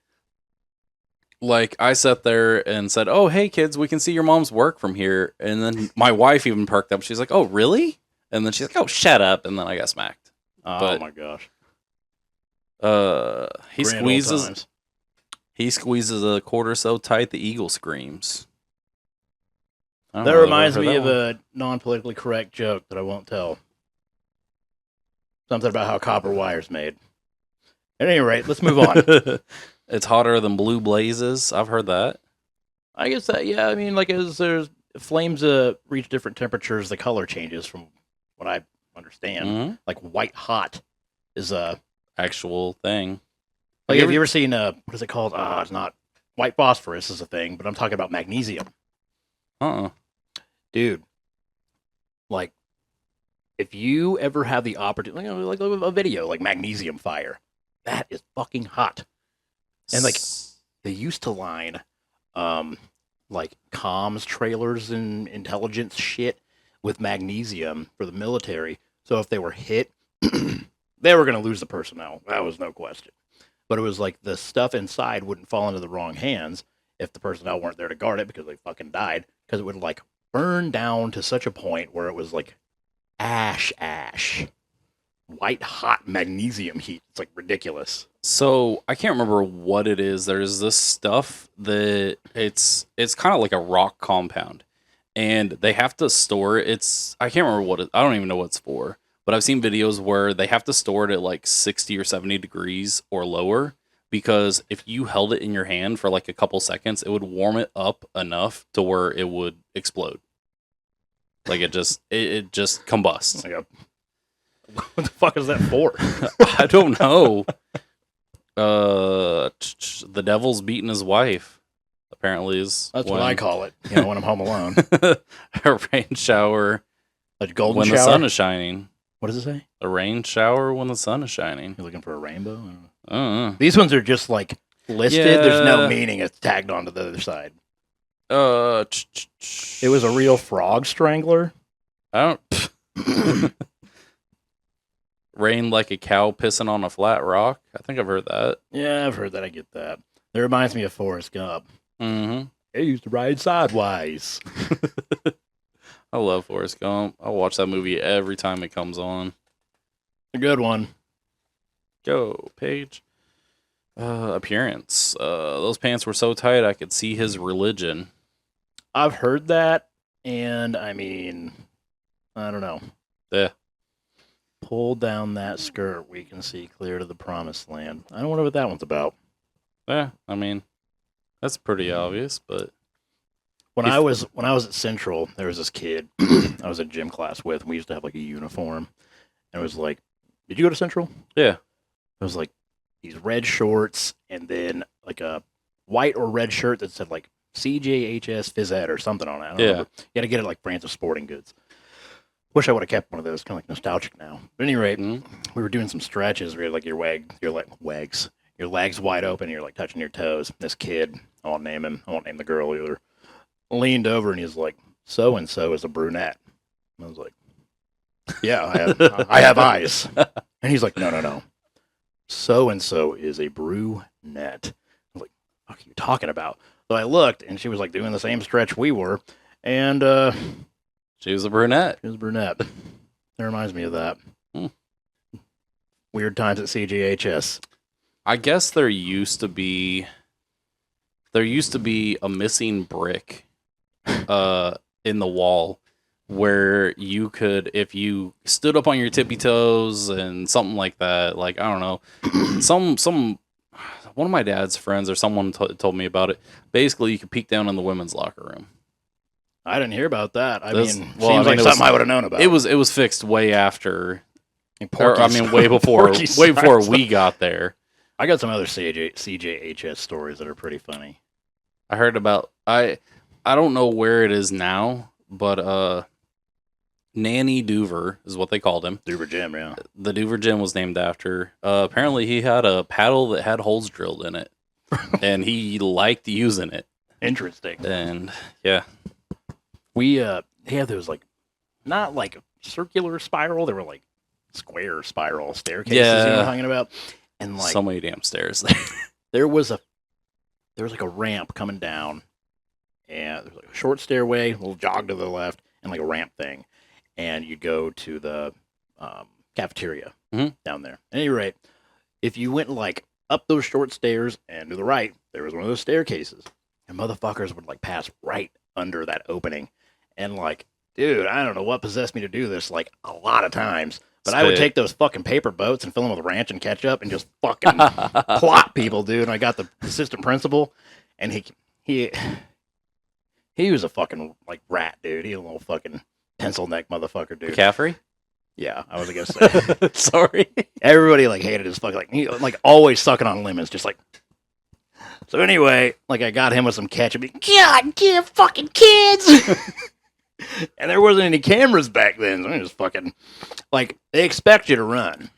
B: like I sat there and said, "Oh, hey kids, we can see your mom's work from here." And then my wife even perked up. She's like, "Oh, really?" And then she's like, "Oh, shut up." And then I got smacked.
C: Oh my gosh.
B: He squeezes a quarter so tight the eagle screams.
C: That reminds me of a non-politically correct joke that I won't tell. Something about how copper wire's made. At any rate, let's move on.
B: It's hotter than blue blazes. I've heard that.
C: I guess that, yeah. I mean, like as there's flames reach different temperatures, the color changes from what I understand.
B: Mm-hmm.
C: Like white hot is a
B: actual thing.
C: Like, have you ever seen what is it called? It's not white phosphorus is a thing, but I'm talking about magnesium. Dude, like if you ever have the opportunity, like a video like magnesium fire, that is fucking hot. And like they used to line like comms trailers and intelligence shit with magnesium for the military. So if they were hit, they were going to lose the personnel. That was no question. But it was like the stuff inside wouldn't fall into the wrong hands if the personnel weren't there to guard it because they fucking died. Because it would like burn down to such a point where it was like ash, white hot magnesium heat. It's like ridiculous.
B: So I can't remember what it is. There's this stuff that it's kind of like a rock compound, and they have to store it. I can't remember what I don't even know what it's for. But I've seen videos where they have to store it at like 60 or 70 degrees or lower, because if you held it in your hand for like a couple seconds, it would warm it up enough to where it would explode. Like it just combusts.
C: What the fuck is that for?
B: I don't know. The devil's beating his wife. Apparently is
C: that's what I call it. When I'm home alone.
B: A rain shower.
C: A golden
B: when
C: shower?
B: The sun is shining.
C: What does it say?
B: A rain shower when the sun is shining.
C: You're looking for a rainbow?
B: These
C: ones are just like listed. Yeah. There's no meaning. It's tagged onto the other side. It was a real frog strangler.
B: I don't. Rain like a cow pissing on a flat rock. I think I've heard that.
C: Yeah, I've heard that. I get that. That reminds me of Forrest Gump.
B: Mm-hmm.
C: They used to ride sideways.
B: I love Forrest Gump. I watch that movie every time it comes on.
C: A good one.
B: Go, Paige. Appearance. Those pants were so tight I could see his religion.
C: I've heard that, and I mean, I don't know.
B: Yeah.
C: Pull down that skirt, we can see clear to the promised land. I don't know what that one's about.
B: Yeah, I mean, that's pretty obvious, but
C: When I was at Central, there was this kid I was in gym class with, and we used to have like a uniform. And it was like, did you go to Central?
B: yeah.
C: It was like these red shorts and then like a white or red shirt that said like CJHS Phys Ed or something on it. I don't remember. You had to get it like Francis Sporting Goods. Wish I would have kept one of those. Kind of like nostalgic now. But at any rate, we were doing some stretches where you had like your legs wide open, and you're like touching your toes. This kid, I won't name him. I won't name the girl either. Leaned over and he's like, "So and so is a brunette." And I was like, "Yeah, I have eyes." And he's like, "No. So and so is a brunette." I was like, "What are you talking about?" So I looked, and she was like doing the same stretch we were, and
B: She was a brunette.
C: she was a brunette. That reminds me of that.
B: Hmm.
C: Weird times at CGHS.
B: I guess there used to be a missing brick in the wall where you could, if you stood up on your tippy toes and something like that, like, I don't know, some one of my dad's friends or someone told me about it. Basically, you could peek down in the women's locker room.
C: I didn't hear about that.
B: Seems
C: Seems
B: like
C: like something I would have known about.
B: It was fixed way after,
C: Porky's-
B: way before
C: Porky's
B: way before
C: size.
B: we got there.
C: I got some other CJHS stories that are pretty funny.
B: I heard about I don't know where it is now, but Nanny Doover is what they called him.
C: Duver Jim, yeah.
B: The Doover Gym was named after. Apparently, he had a paddle that had holes drilled in it, and he liked using it.
C: Interesting.
B: And yeah,
C: We they have those like not like circular spiral, they were like square spiral staircases you know what I'm
B: Yeah.
C: talking about. And like
B: so many damn stairs there.
C: there was like a ramp coming down, and there's like a short stairway, a little jog to the left, and like a ramp thing. And you go to the cafeteria down there. At any rate, if you went like up those short stairs and to the right, there was one of those staircases, and motherfuckers would like pass right under that opening. And like, dude, I don't know what possessed me to do this like a lot of times, but I would
B: Spit.
C: take those fucking paper boats and fill them with ranch and ketchup and just fucking plot people, dude. And I got the assistant principal, and he was a fucking like rat, dude. He was a little fucking pencil neck motherfucker, dude.
B: McCaffrey?
C: Yeah, I was gonna say.
B: Sorry.
C: Everybody like hated his fucking like he like always sucking on lemons, just like. So anyway, like I got him with some ketchup. God damn fucking kids! And there wasn't any cameras back then, so I just fucking like they expect you to run.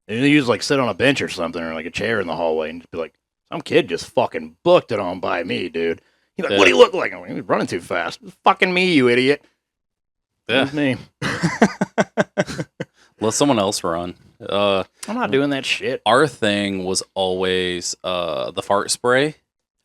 C: And you just like sit on a bench or something, or like a chair in the hallway, and just be like, some kid just fucking booked it on by me, dude. He's like,
B: Yeah.
C: what do you look like? I'm like, he was running too fast. It's fucking me, you idiot.
B: Yeah.
C: It was me.
B: Let someone else run.
C: I'm not doing that shit.
B: Our thing was always the fart spray.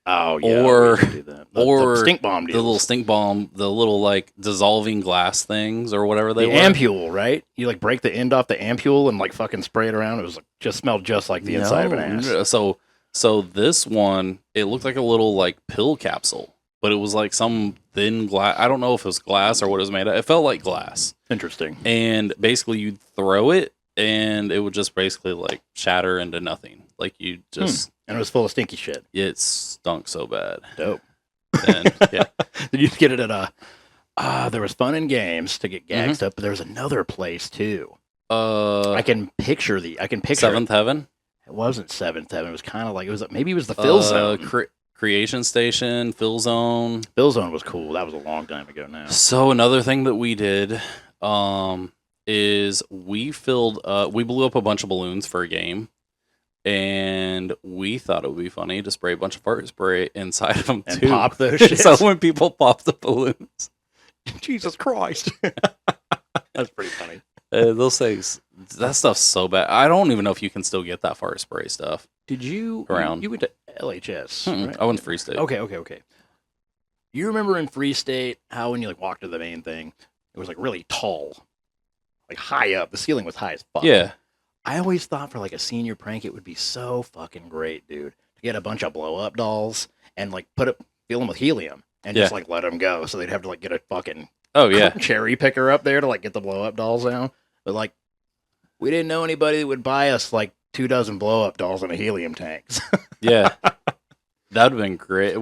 C: Oh yeah,
B: Or-
C: we used to do that.
B: or
C: the stink bomb
B: The
C: deals.
B: little stink bomb, the little like dissolving glass things or whatever they
C: The
B: were.
C: ampule, right? You like break the end off the ampule and like fucking spray it around. It was like just smelled just like the inside of an ass.
B: No. So this one, it looked like a little like pill capsule, but it was like some thin glass. I don't know if it was glass or what it was made of. It felt like glass.
C: Interesting.
B: And basically you'd throw it and it would just basically like shatter into nothing. Like you just,
C: And it was full of stinky shit.
B: it stunk so bad.
C: Dope.
B: And yeah,
C: Did you get it at a? There was Fun and Games to get gag
B: Mhm.
C: stuff, but there was another place too. I can picture
B: Seventh Heaven,
C: It wasn't Seventh Heaven. It was kind of like maybe it was the Phil Zone.
B: Creation Station, Phil Zone.
C: Phil Zone was cool. That was a long time ago now.
B: So another thing that we did is we blew up a bunch of balloons for a game, and we thought it would be funny to spray a bunch of fart spray inside of them
C: And
B: too.
C: pop those shits.
B: So when people pop the balloons,
C: Jesus Christ. That's pretty funny.
B: they'll say that stuff's so bad. I don't even know if you can still get that fart spray stuff.
C: Did you
B: Around.
C: You went to LHS,
B: Mm-mm,
C: right?
B: I went to Free State.
C: Okay. You remember in Free State how when you like walked to the main thing, it was like really tall, like high up. The ceiling was high as fuck.
B: Yeah.
C: I always thought for like a senior prank, it would be so fucking great, dude, to get a bunch of blow up dolls and like fill them with helium and just
B: Yeah.
C: like let them go. So they'd have to like get a fucking
B: Oh yeah.
C: cherry picker up there to like get the blow up dolls out. But like We didn't know anybody that would buy us like 24 blow-up dolls and a helium tanks.
B: Yeah, that'd have been great.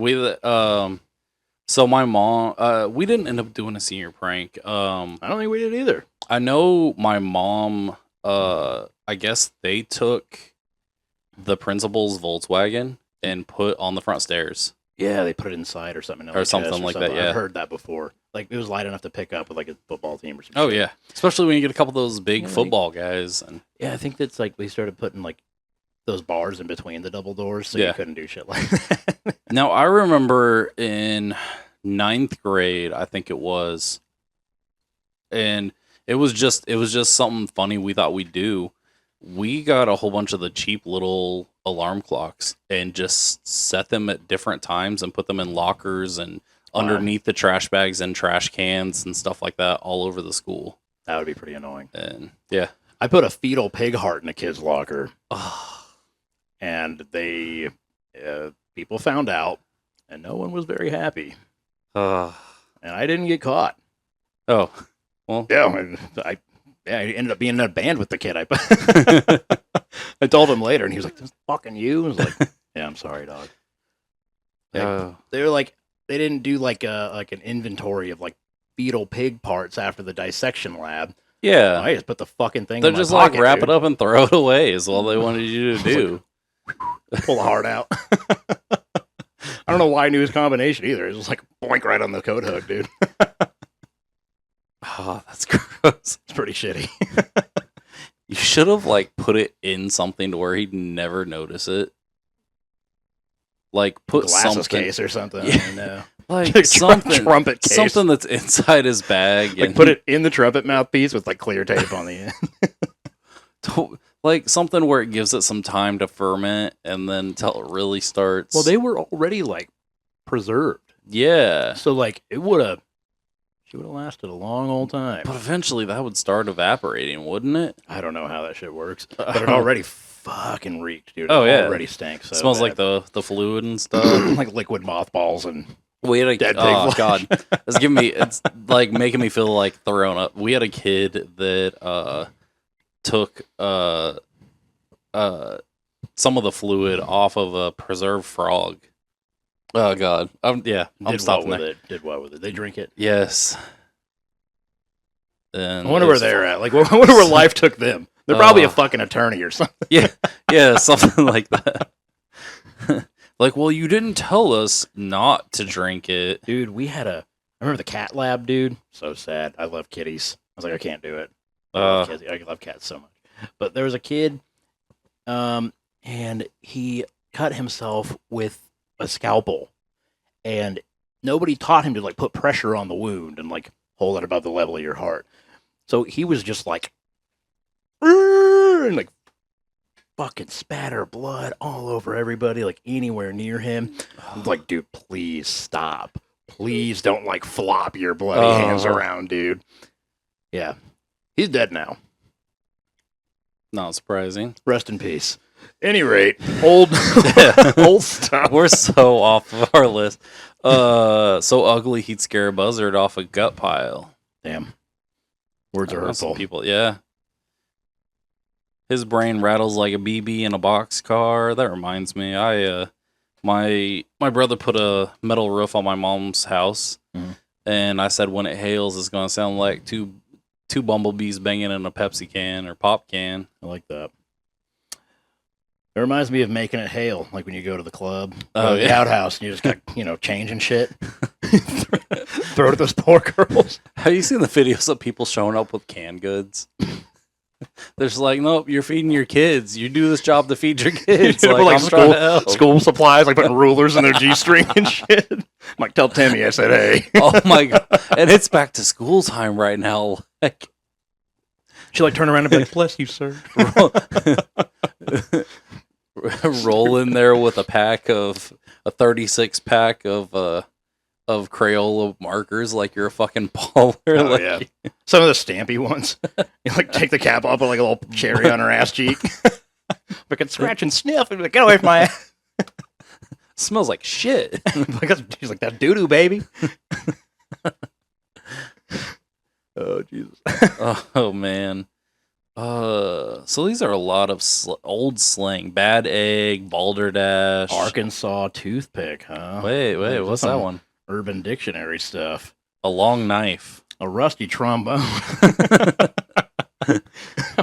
B: So my mom, we didn't end up doing a senior prank.
C: I don't think we did either.
B: I know my mom, I guess they took the principal's Volkswagen and put on the front stairs.
C: Yeah, they put it inside or something.
B: Or something like that, yeah.
C: I've heard that before. Like, it was light enough to pick up with, like, a football team or something.
B: Oh, yeah. Especially when you get a couple of those big football guys. And
C: yeah, I think that's, like, we started putting, like, those bars in between the double doors so you couldn't do shit like that.
B: Now, I remember in 9th grade, I think it was, and it was just something funny we thought we'd do. We got a whole bunch of the cheap little alarm clocks and just set them at different times and put them in lockers and underneath the trash bags and trash cans and stuff like that all over the school.
C: That would be pretty annoying.
B: And yeah,
C: I put a fetal pig heart in a kid's locker, and they people found out, and no one was very happy. And I didn't get caught.
B: Oh, well,
C: yeah, I ended up being in a band with the kid. I told him later, and he was like, "This fucking you." I was like, "Yeah, I'm sorry, dog." They were like, they didn't do like an inventory of like fetal pig parts after the dissection lab.
B: Yeah,
C: I just put the fucking thing.
B: They're
C: in my
B: just
C: pocket,
B: like wrap
C: dude.
B: it up and throw it away is all they wanted you to do.
C: Pull the heart out. I don't know why I knew his combination either. It was like boink right on the coat hook, dude.
B: Oh, that's gross.
C: It's pretty shitty.
B: You should have like put it in something to where he'd never notice it. Like put
C: Glasses
B: something
C: case or something.
B: Yeah.
C: I know.
B: like something
C: trumpet case.
B: something that's inside his bag.
C: Like
B: and
C: put it in the trumpet mouthpiece with like clear tape on the end.
B: like something where it gives it some time to ferment and then until it really starts.
C: Well, they were already like preserved.
B: Yeah.
C: So like she would have lasted a long old time.
B: But eventually that would start evaporating, wouldn't it?
C: I don't know how that shit works. But it already fucking reeked, dude.
B: Oh,
C: It
B: yeah.
C: already stank. So
B: It smells like
C: bad.
B: the fluid and stuff.
C: like liquid mothballs and
B: We had a
C: dead pig
B: oh
C: flesh.
B: god, it's like making me feel like throwing up. We had a kid that took some of the fluid off of a preserved frog. Oh god, I'm stopping there.
C: Did well with it. They drink it.
B: Yes. And
C: I wonder where they're at. Like, I wonder where life took them. They're probably a fucking attorney or something.
B: yeah, something like that. Like, well, you didn't tell us not to drink it.
C: Dude, I remember the cat lab, dude. So sad. I love kitties. I was like, I can't do it. I love cats so much. But there was a kid, and he cut himself with a scalpel, and nobody taught him to like put pressure on the wound and like hold it above the level of your heart. So he was just like, and like fucking spatter blood all over everybody, like anywhere near him. I'm like, dude, please stop. Please don't like flop your bloody hands around, dude. Yeah. He's dead now.
B: Not surprising.
C: Rest in peace. Any rate, old stuff.
B: We're so off of our list. So ugly he'd scare a buzzard off a gut pile.
C: Damn. Words are
B: Some
C: hurtful.
B: people, yeah. His brain rattles like a BB in a boxcar. That reminds me, my brother put a metal roof on my mom's house, and I said when it hails, it's gonna sound like two bumblebees banging in a Pepsi can or pop can.
C: I like that. It reminds me of making it hail, like when you go to the club,
B: Oh,
C: the
B: yeah.
C: outhouse, and you just got, changing shit. Throw it at those poor girls.
B: Have you seen the videos of people showing up with canned goods? They're just like, nope, you're feeding your kids. You do this job to feed your kids. Like, I'm trying to help.
C: school supplies, like putting rulers in their G-string and shit. I'm like, tell Timmy I said, hey.
B: Oh my god! And it's back to school time right now. Like,
C: She like turn around and be like, bless you, sir.
B: roll in there with a 36 pack of Crayola markers like you're a fucking baller.
C: Oh,
B: like,
C: yeah. Some of the stampy ones. You like take the cap off with like a little cherry on her ass cheek. We can scratch and sniff and be like, get away from my ass.
B: smells like shit.
C: She's like, that doo-doo, baby. Oh, Jesus.
B: Oh man. So these are a lot of old slang. Bad egg, balderdash.
C: Arkansas toothpick, huh?
B: Wait,
C: This is
B: what's that
C: some
B: one?
C: Urban Dictionary stuff.
B: A long knife.
C: A rusty trombone.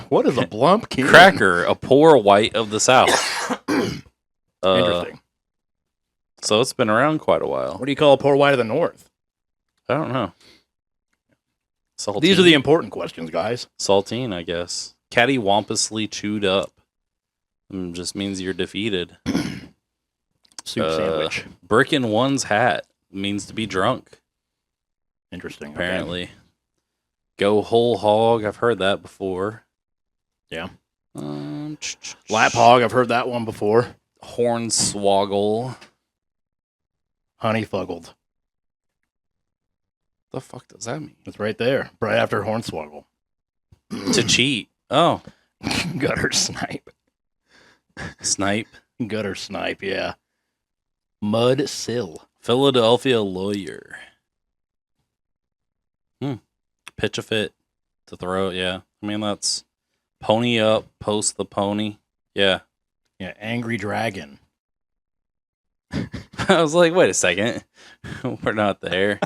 C: What is a blumpkin?
B: Cracker, a poor white of the South.
C: Interesting.
B: So it's been around quite a while.
C: What do you call a poor white of the North?
B: I don't know. Saltine.
C: These are the important questions, guys.
B: Saltine, I guess. Cattywampously chewed up. Just means you're defeated.
C: Soup sandwich.
B: Brick in one's hat means to be drunk.
C: Interesting.
B: Apparently.
C: Okay.
B: Go whole hog. I've heard that before.
C: Yeah. Lap hog. I've heard that one before.
B: Hornswoggle.
C: Honeyfuggled.
B: The fuck does that mean?
C: It's right there. Right after hornswoggle.
B: To cheat. Oh.
C: Gutter snipe.
B: Snipe.
C: Gutter snipe, yeah. Mud sill.
B: Philadelphia lawyer. Pitch a fit to throw it, yeah. I mean, that's pony up, post the pony. Yeah.
C: Yeah, angry dragon.
B: I was like, wait a second. We're not there.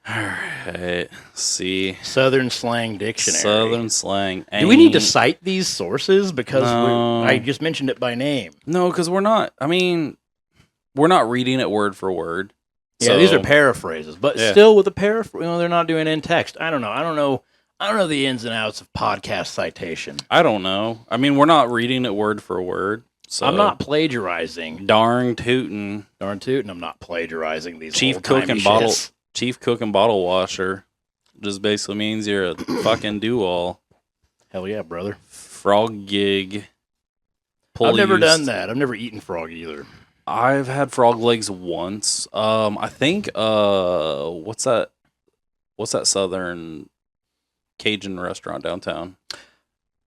B: All right. See.
C: Southern slang dictionary.
B: Southern slang.
C: Do we need to cite these sources? Because
B: No.
C: I just mentioned it by name.
B: No, because we're not. I mean, we're not reading it word for word.
C: Yeah, these are paraphrases, but
B: Yeah.
C: still with the paraphrase, they're not doing in text. I don't know the ins and outs of podcast citation.
B: I don't know. I mean, we're not reading it word for word. So
C: I'm not plagiarizing.
B: Darn tootin'.
C: Darn tootin', I'm not plagiarizing these
B: Chief
C: old-timey
B: cook and bottle.
C: shits.
B: Chief cook and bottle washer. Just basically means you're a fucking do-all.
C: Hell yeah, brother.
B: Frog gig.
C: I've never done that. I've never eaten frog either.
B: I've had frog legs once. I think what's that southern Cajun restaurant downtown?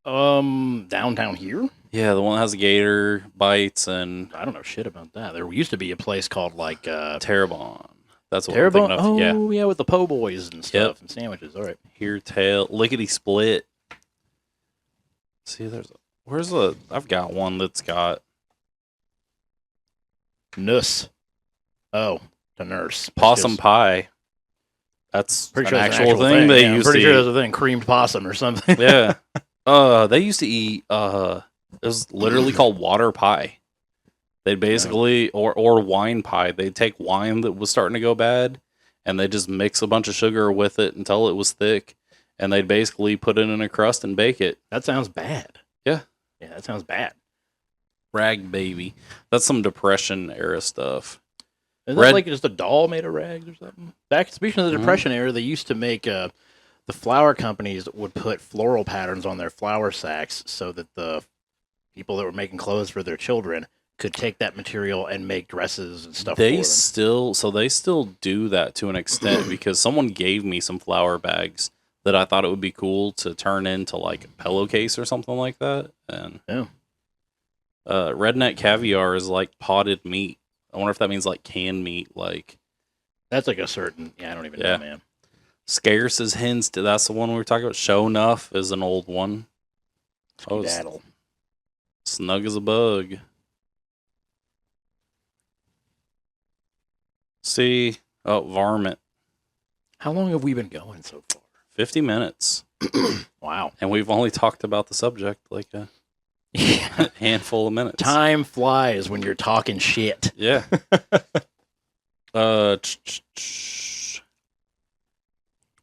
C: Downtown here?
B: Yeah, the one that has gator bites and
C: I don't know shit about that. There used to be a place called like
B: Terrebonne. That's what
C: Terrebonne.
B: I'm thinking of.
C: Oh
B: Yeah.
C: yeah, with the po' boys and stuff
B: Yep.
C: and sandwiches. All right.
B: Here tail lickety split. See, I've got one that's got
C: Nuss. Oh, to nurse.
B: possum pie. That's
C: Pretty
B: an
C: sure that's
B: actual thing they
C: I'm
B: used
C: pretty
B: to
C: sure
B: eat.
C: there's a thing, creamed possum or something.
B: Yeah. They used to eat it was literally called water pie. They'd basically or wine pie. They'd take wine that was starting to go bad and they just mix a bunch of sugar with it until it was thick and they'd basically put it in a crust and bake it.
C: That sounds bad.
B: Yeah.
C: Yeah, that sounds bad.
B: Rag baby. That's some depression era stuff.
C: Is
B: Red-
C: that like just a doll made of rags or something? Speaking of the Depression era, they used to make the flower companies would put floral patterns on their flour sacks so that the people that were making clothes for their children could take that material and make dresses and stuff for
B: They
C: them.
B: still do that to an extent because someone gave me some flour bags that I thought it would be cool to turn into like a pillowcase or something like that. And
C: Yeah.
B: redneck caviar is like potted meat. I wonder if that means like canned meat. Like
C: That's like a certain, I don't even know, man.
B: scarce as hens. That's the one we were talking about. Show enough is an old one.
C: Skedaddle.
B: Snug as a bug. See, varmint.
C: How long have we been going so far?
B: 50 minutes.
C: Wow.
B: And we've only talked about the subject like a
C: Yeah.
B: handful of minutes.
C: Time flies when you're talking shit.
B: Yeah.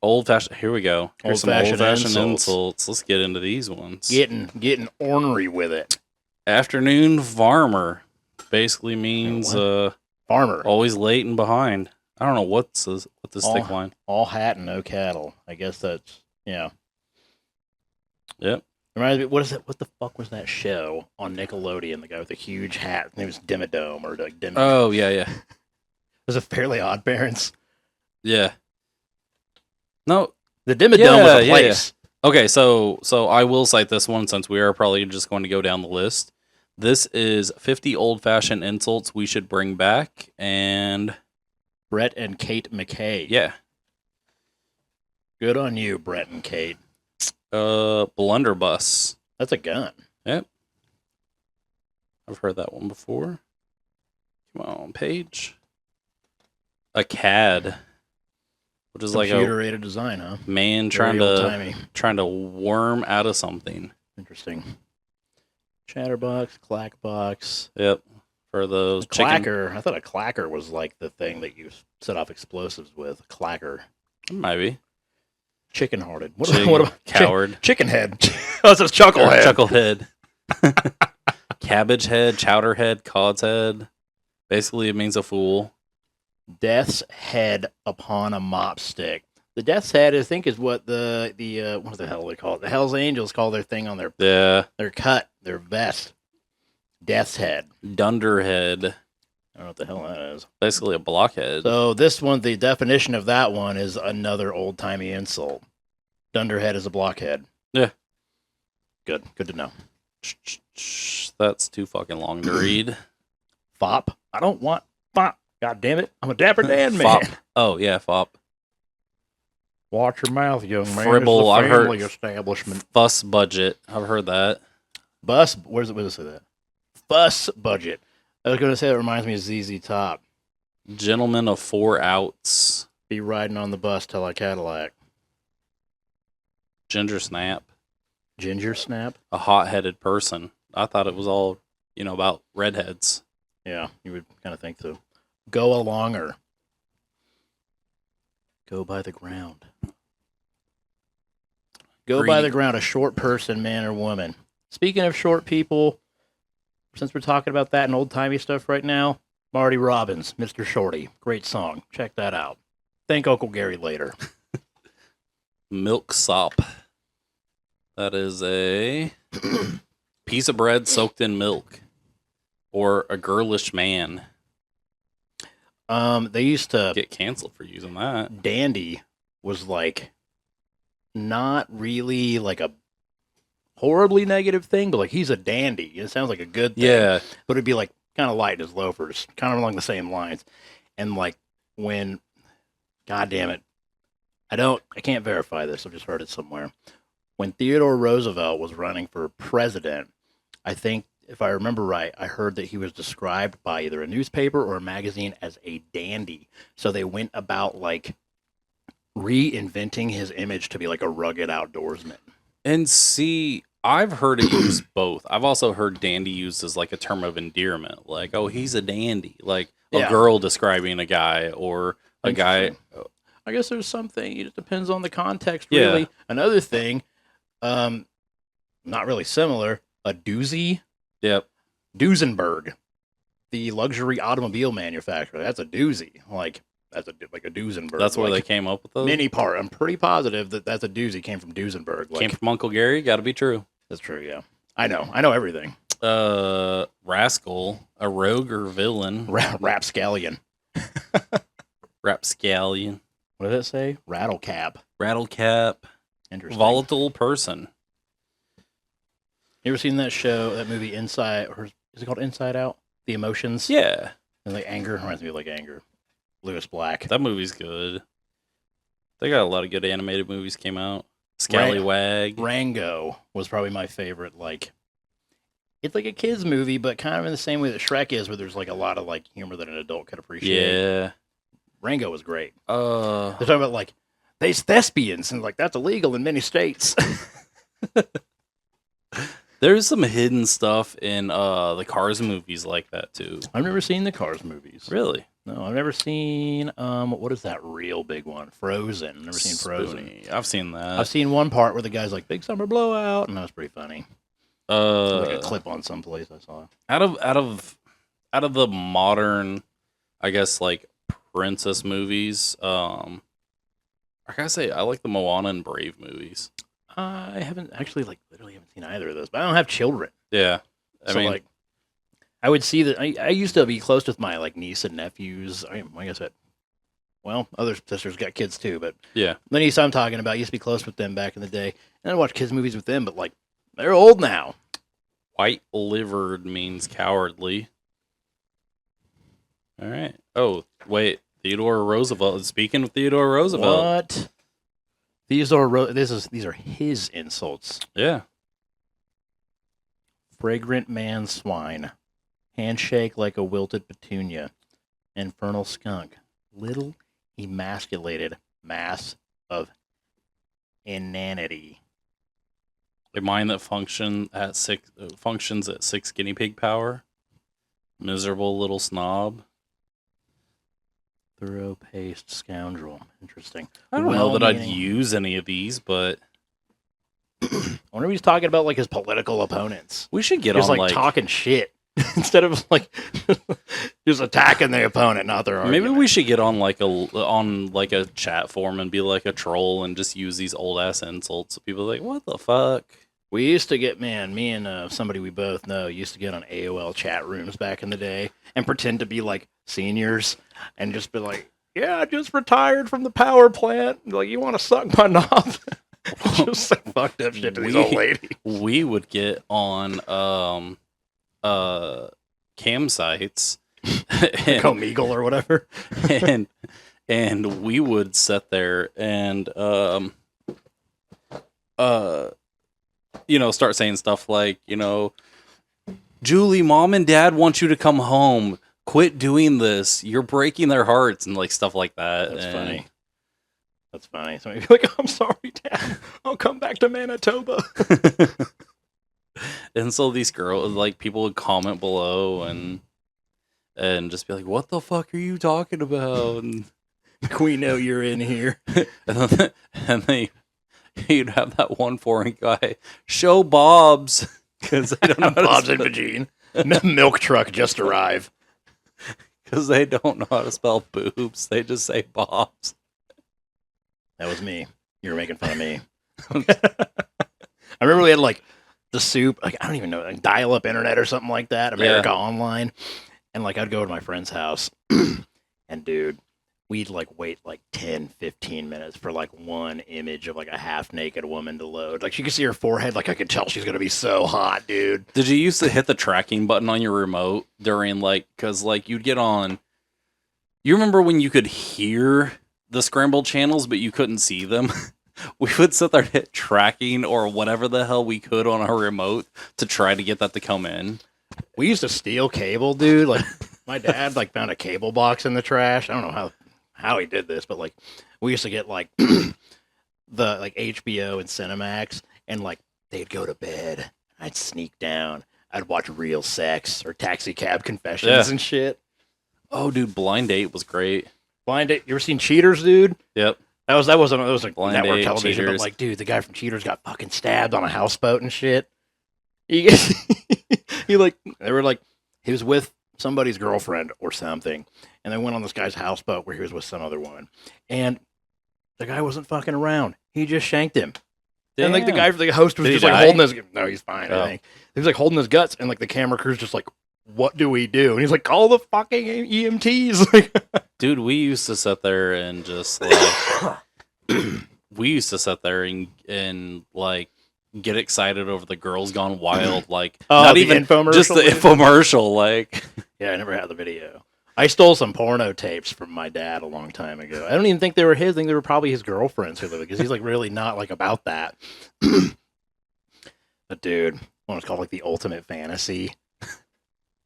B: Old fashioned. Here we go. Here's some
C: Old-fashioned
B: old fashioned
C: insults.
B: insults. Let's get into these ones.
C: Getting ornery with it.
B: Afternoon farmer basically means
C: Farmer.
B: always late and behind. I don't know what the stick line.
C: All hat and no cattle. I guess that's, yeah.
B: Yep.
C: Reminds me, what the fuck was that show on Nickelodeon? The guy with the huge hat. His name was Dimmadome or like Dim.
B: Oh yeah.
C: Was it Fairly Odd Parents?
B: Yeah. No.
C: The Dimmadome
B: Yeah,
C: was a
B: yeah,
C: place.
B: Okay, so I will cite this one since we are probably just going to go down the list. This is 50 old-fashioned insults we should bring back, and
C: Brett and Kate McKay.
B: yeah.
C: Good on you, Brett and Kate.
B: Blunderbuss.
C: That's a gun.
B: Yep. I've heard that one before. Come on, page. A CAD, which is like a
C: Computer-aided design, huh?
B: man
C: Very old-timey.
B: trying to worm out of something.
C: Interesting. Chatterbox, clackbox.
B: Yep. For those
C: Clacker. I thought a clacker was like the thing that you set off explosives with. Clacker.
B: Maybe.
C: Chicken-hearted. What
B: about coward?
C: Chicken head. Oh, it says chucklehead.
B: Chucklehead. Cabbage head, chowder head, cod's head. Basically, it means a fool.
C: Death's head upon a mop stick. The Death's head, I think, is what the what the hell they call it? The Hell's Angels call their thing on their cut, their vest. Death's head.
B: Dunderhead.
C: I don't know what the hell that is.
B: Basically a blockhead.
C: So this one, the definition of that one is another old-timey insult. Dunderhead is a blockhead.
B: Yeah.
C: Good to know.
B: That's too fucking long to read.
C: Fop. I don't want fop. God damn it. I'm a Dapper Dan man.
B: Fop. Oh, yeah, fop.
C: Watch your mouth, young man.
B: Fribble,
C: It's a
B: I've heard.
C: family establishment.
B: Fuss budget. I've heard that.
C: Bus. Where does it say that? Fuss budget. I was going to say it reminds me of ZZ Top.
B: Gentleman of 4 outs.
C: Be riding on the bus till I Cadillac.
B: Ginger snap.
C: Ginger snap?
B: A hot-headed person. I thought it was all, about redheads.
C: Yeah, you would kind of think so. Go alonger. Go by the ground. Go by the ground, a short person, man or woman. Speaking of short people, since we're talking about that and old-timey stuff right now, Marty Robbins, Mr. Shorty. Great song. Check that out. Thank Uncle Gary later.
B: Milksop. That is a piece of bread soaked in milk. Or a girlish man.
C: They used to
B: Get canceled for using that.
C: dandy was like not really like a horribly negative thing, but like he's a dandy. It sounds like a good thing.
B: Yeah.
C: But it'd be like kind of light as loafers, kind of along the same lines. And like when, God damn it, I can't verify this. I've just heard it somewhere. When Theodore Roosevelt was running for president, I think, if I remember right, I heard that he was described by either a newspaper or a magazine as a dandy. So they went about like reinventing his image to be like a rugged outdoorsman.
B: And see, I've heard it used both. I've also heard dandy used as like a term of endearment. Like, oh, he's a dandy. Like a girl describing a guy or a guy.
C: I guess there's something. It depends on the context, really. Yeah. Another thing, not really similar, a doozy.
B: Yep.
C: Duesenberg, the luxury automobile manufacturer. That's a doozy. Like a Duesenberg.
B: That's where they came up with those?
C: Mini part. I'm pretty positive that's a doozy. Came from Duesenberg.
B: Came from Uncle Gary. Got to be true.
C: That's true, yeah. I know everything.
B: Rascal, a rogue or villain.
C: Rapscallion.
B: Rapscallion.
C: What did it say? Rattlecap.
B: Interesting. Volatile person.
C: You ever seen that show, that movie Inside, or is it called Inside Out? The Emotions?
B: Yeah.
C: And like Anger, reminds me of like Anger. Lewis Black.
B: That movie's good. They got a lot of good animated movies came out. Scallywag.
C: Rango was probably my favorite. Like, it's like a kid's movie, but kind of in the same way that Shrek is, where there's like a lot of like humor that an adult could appreciate.
B: Yeah.
C: Rango was great. They're talking about like, there's thespians, and like that's illegal in many states.
B: There's some hidden stuff in the Cars movies like that too.
C: I've never seen the Cars movies.
B: Really?
C: No, I've never seen what is that real big one? Frozen. I've never seen Frozen.
B: I've seen that.
C: I've seen one part where the guy's like, big summer blowout, and that was pretty funny. Like a clip on someplace I saw.
B: Out of the modern, I guess, like princess movies, I gotta say I like the Moana and Brave movies.
C: I haven't actually literally haven't seen either of those, but I don't have children.
B: Yeah.
C: I mean, like, I would see that I used to be close with my like niece and nephews. Like I said, well, other sisters got kids too, but
B: yeah,
C: the niece I'm talking about used to be close with them back in the day, and I'd watch kids movies with them, but like they're old now.
B: White-livered means cowardly. All right. Oh wait, Theodore Roosevelt. Speaking of Theodore Roosevelt,
C: What? These are his insults.
B: Yeah.
C: Fragrant man swine. Handshake like a wilted petunia. Infernal skunk. Little emasculated mass of inanity.
B: A mind that functions at 6 guinea pig power. Miserable little snob.
C: Thorough-paced scoundrel. Interesting.
B: I don't know that I'd
C: Well-meaning-
B: use any of these, but
C: I wonder if he's talking about like his political opponents.
B: we should get
C: Just
B: on
C: like talking shit instead of like just attacking the opponent, not their argument.
B: maybe we should get on like a chat forum and be like a troll and just use these old ass insults. So people are like, what the fuck?
C: We used to get, me and somebody we both know used to get on AOL chat rooms back in the day and pretend to be like seniors and just be like, yeah, I just retired from the power plant. Like, you want to suck my knob? Just say fucked up shit to these old ladies.
B: We would get on cam sites
C: Like Omegle or whatever.
B: and we would sit there and start saying stuff like, Julie, mom and dad want you to come home. Quit doing this. You're breaking their hearts and like stuff like that.
C: That's
B: And
C: funny. That's funny. Somebody be like, I'm sorry, Dad. I'll come back to Manitoba.
B: And so these girls, like, people would comment below and just be like, what the fuck are you talking about? And
C: We know you're in here.
B: you'd have that one foreign guy show Bob's because they don't know
C: Bob's and Vagine. Milk truck just arrived.
B: because they don't know how to spell boobs. They just say Bob's.
C: That was me. You were making fun of me. I remember we had like the soup, like I don't even know, like dial-up internet or something like that, America Online. And like I'd go to my friend's house and dude, we'd like wait like 10, 15 minutes for like one image of like a half-naked woman to load. Like you could see her forehead, like I could tell she's gonna be so hot, dude.
B: Did you used to hit the tracking button on your remote during like, because like you'd get on, you remember when you could hear the scrambled channels, but you couldn't see them? We would sit there and hit tracking or whatever the hell we could on our remote to try to get that to come in.
C: We used to steal cable, dude. Like my dad like found a cable box in the trash. I don't know how he did this, but like we used to get like the like HBO and Cinemax, and like they'd go to bed. I'd sneak down. I'd watch Real Sex or Taxi Cab Confessions and shit.
B: Oh, dude, Blind Date was great.
C: Blind Date. You ever seen Cheaters, dude?
B: Yep.
C: That was like
B: Blind
C: network
B: Date,
C: television,
B: Cheaters.
C: but like, dude, the guy from Cheaters got fucking stabbed on a houseboat and shit. He was with somebody's girlfriend or something, and they went on this guy's houseboat where he was with some other woman, and the guy wasn't fucking around. He just shanked him. And like the host was
B: Did he
C: just like
B: die?
C: holding his. No, he's fine.
B: Oh.
C: I think he was like holding his guts, and like the camera crew's just like, "What do we do?" And he's like, "Call the fucking EMTs." Like,
B: Dude, we used to sit there and just like we used to sit there and like get excited over the Girls Gone Wild, like not
C: the
B: even
C: infomercial,
B: just the
C: dude?
B: infomercial, like
C: yeah, I never had the video. I stole some porno tapes from my dad a long time ago. I don't even think they were his. I think they were probably his girlfriend's, because he's like really not like about that. But dude, one was called like The Ultimate Fantasy.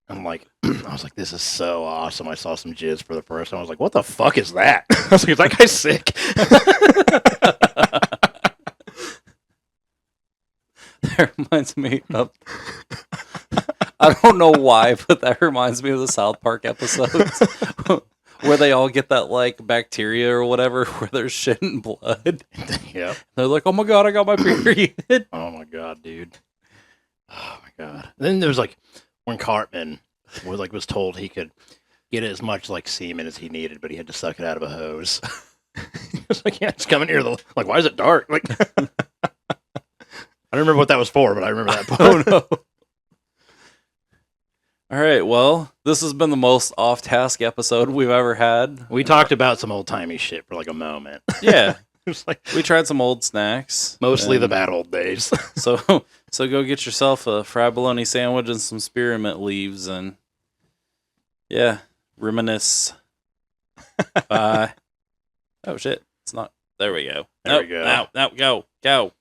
C: I'm like, I was like, this is so awesome. I saw some jizz for the first time. I was like, what the fuck is that? I was like, is that guy sick?
B: that reminds me of I don't know why, but that reminds me of the South Park episodes where they all get that like bacteria or whatever where there's shit and blood.
C: Yep.
B: They're like, oh my god, I got my period.
C: Oh my god, dude. Oh my god. And then there's like when Cartman was told he could get as much like semen as he needed, but he had to suck it out of a hose. He was like, yeah, it's coming here. Like, why is it dark? Like, I don't remember what that was for, but I remember that part.
B: Oh no. All right, well, this has been the most off-task episode we've ever had.
C: We talked about some old timey shit for like a moment.
B: Yeah,
C: It was like
B: we tried some old snacks.
C: mostly the
B: and
C: bad old days.
B: So go get yourself a fried bologna sandwich and some spearmint leaves, and yeah, reminisce. Bye. Oh shit, it's not. There we go.
C: There we go.
B: Now, go.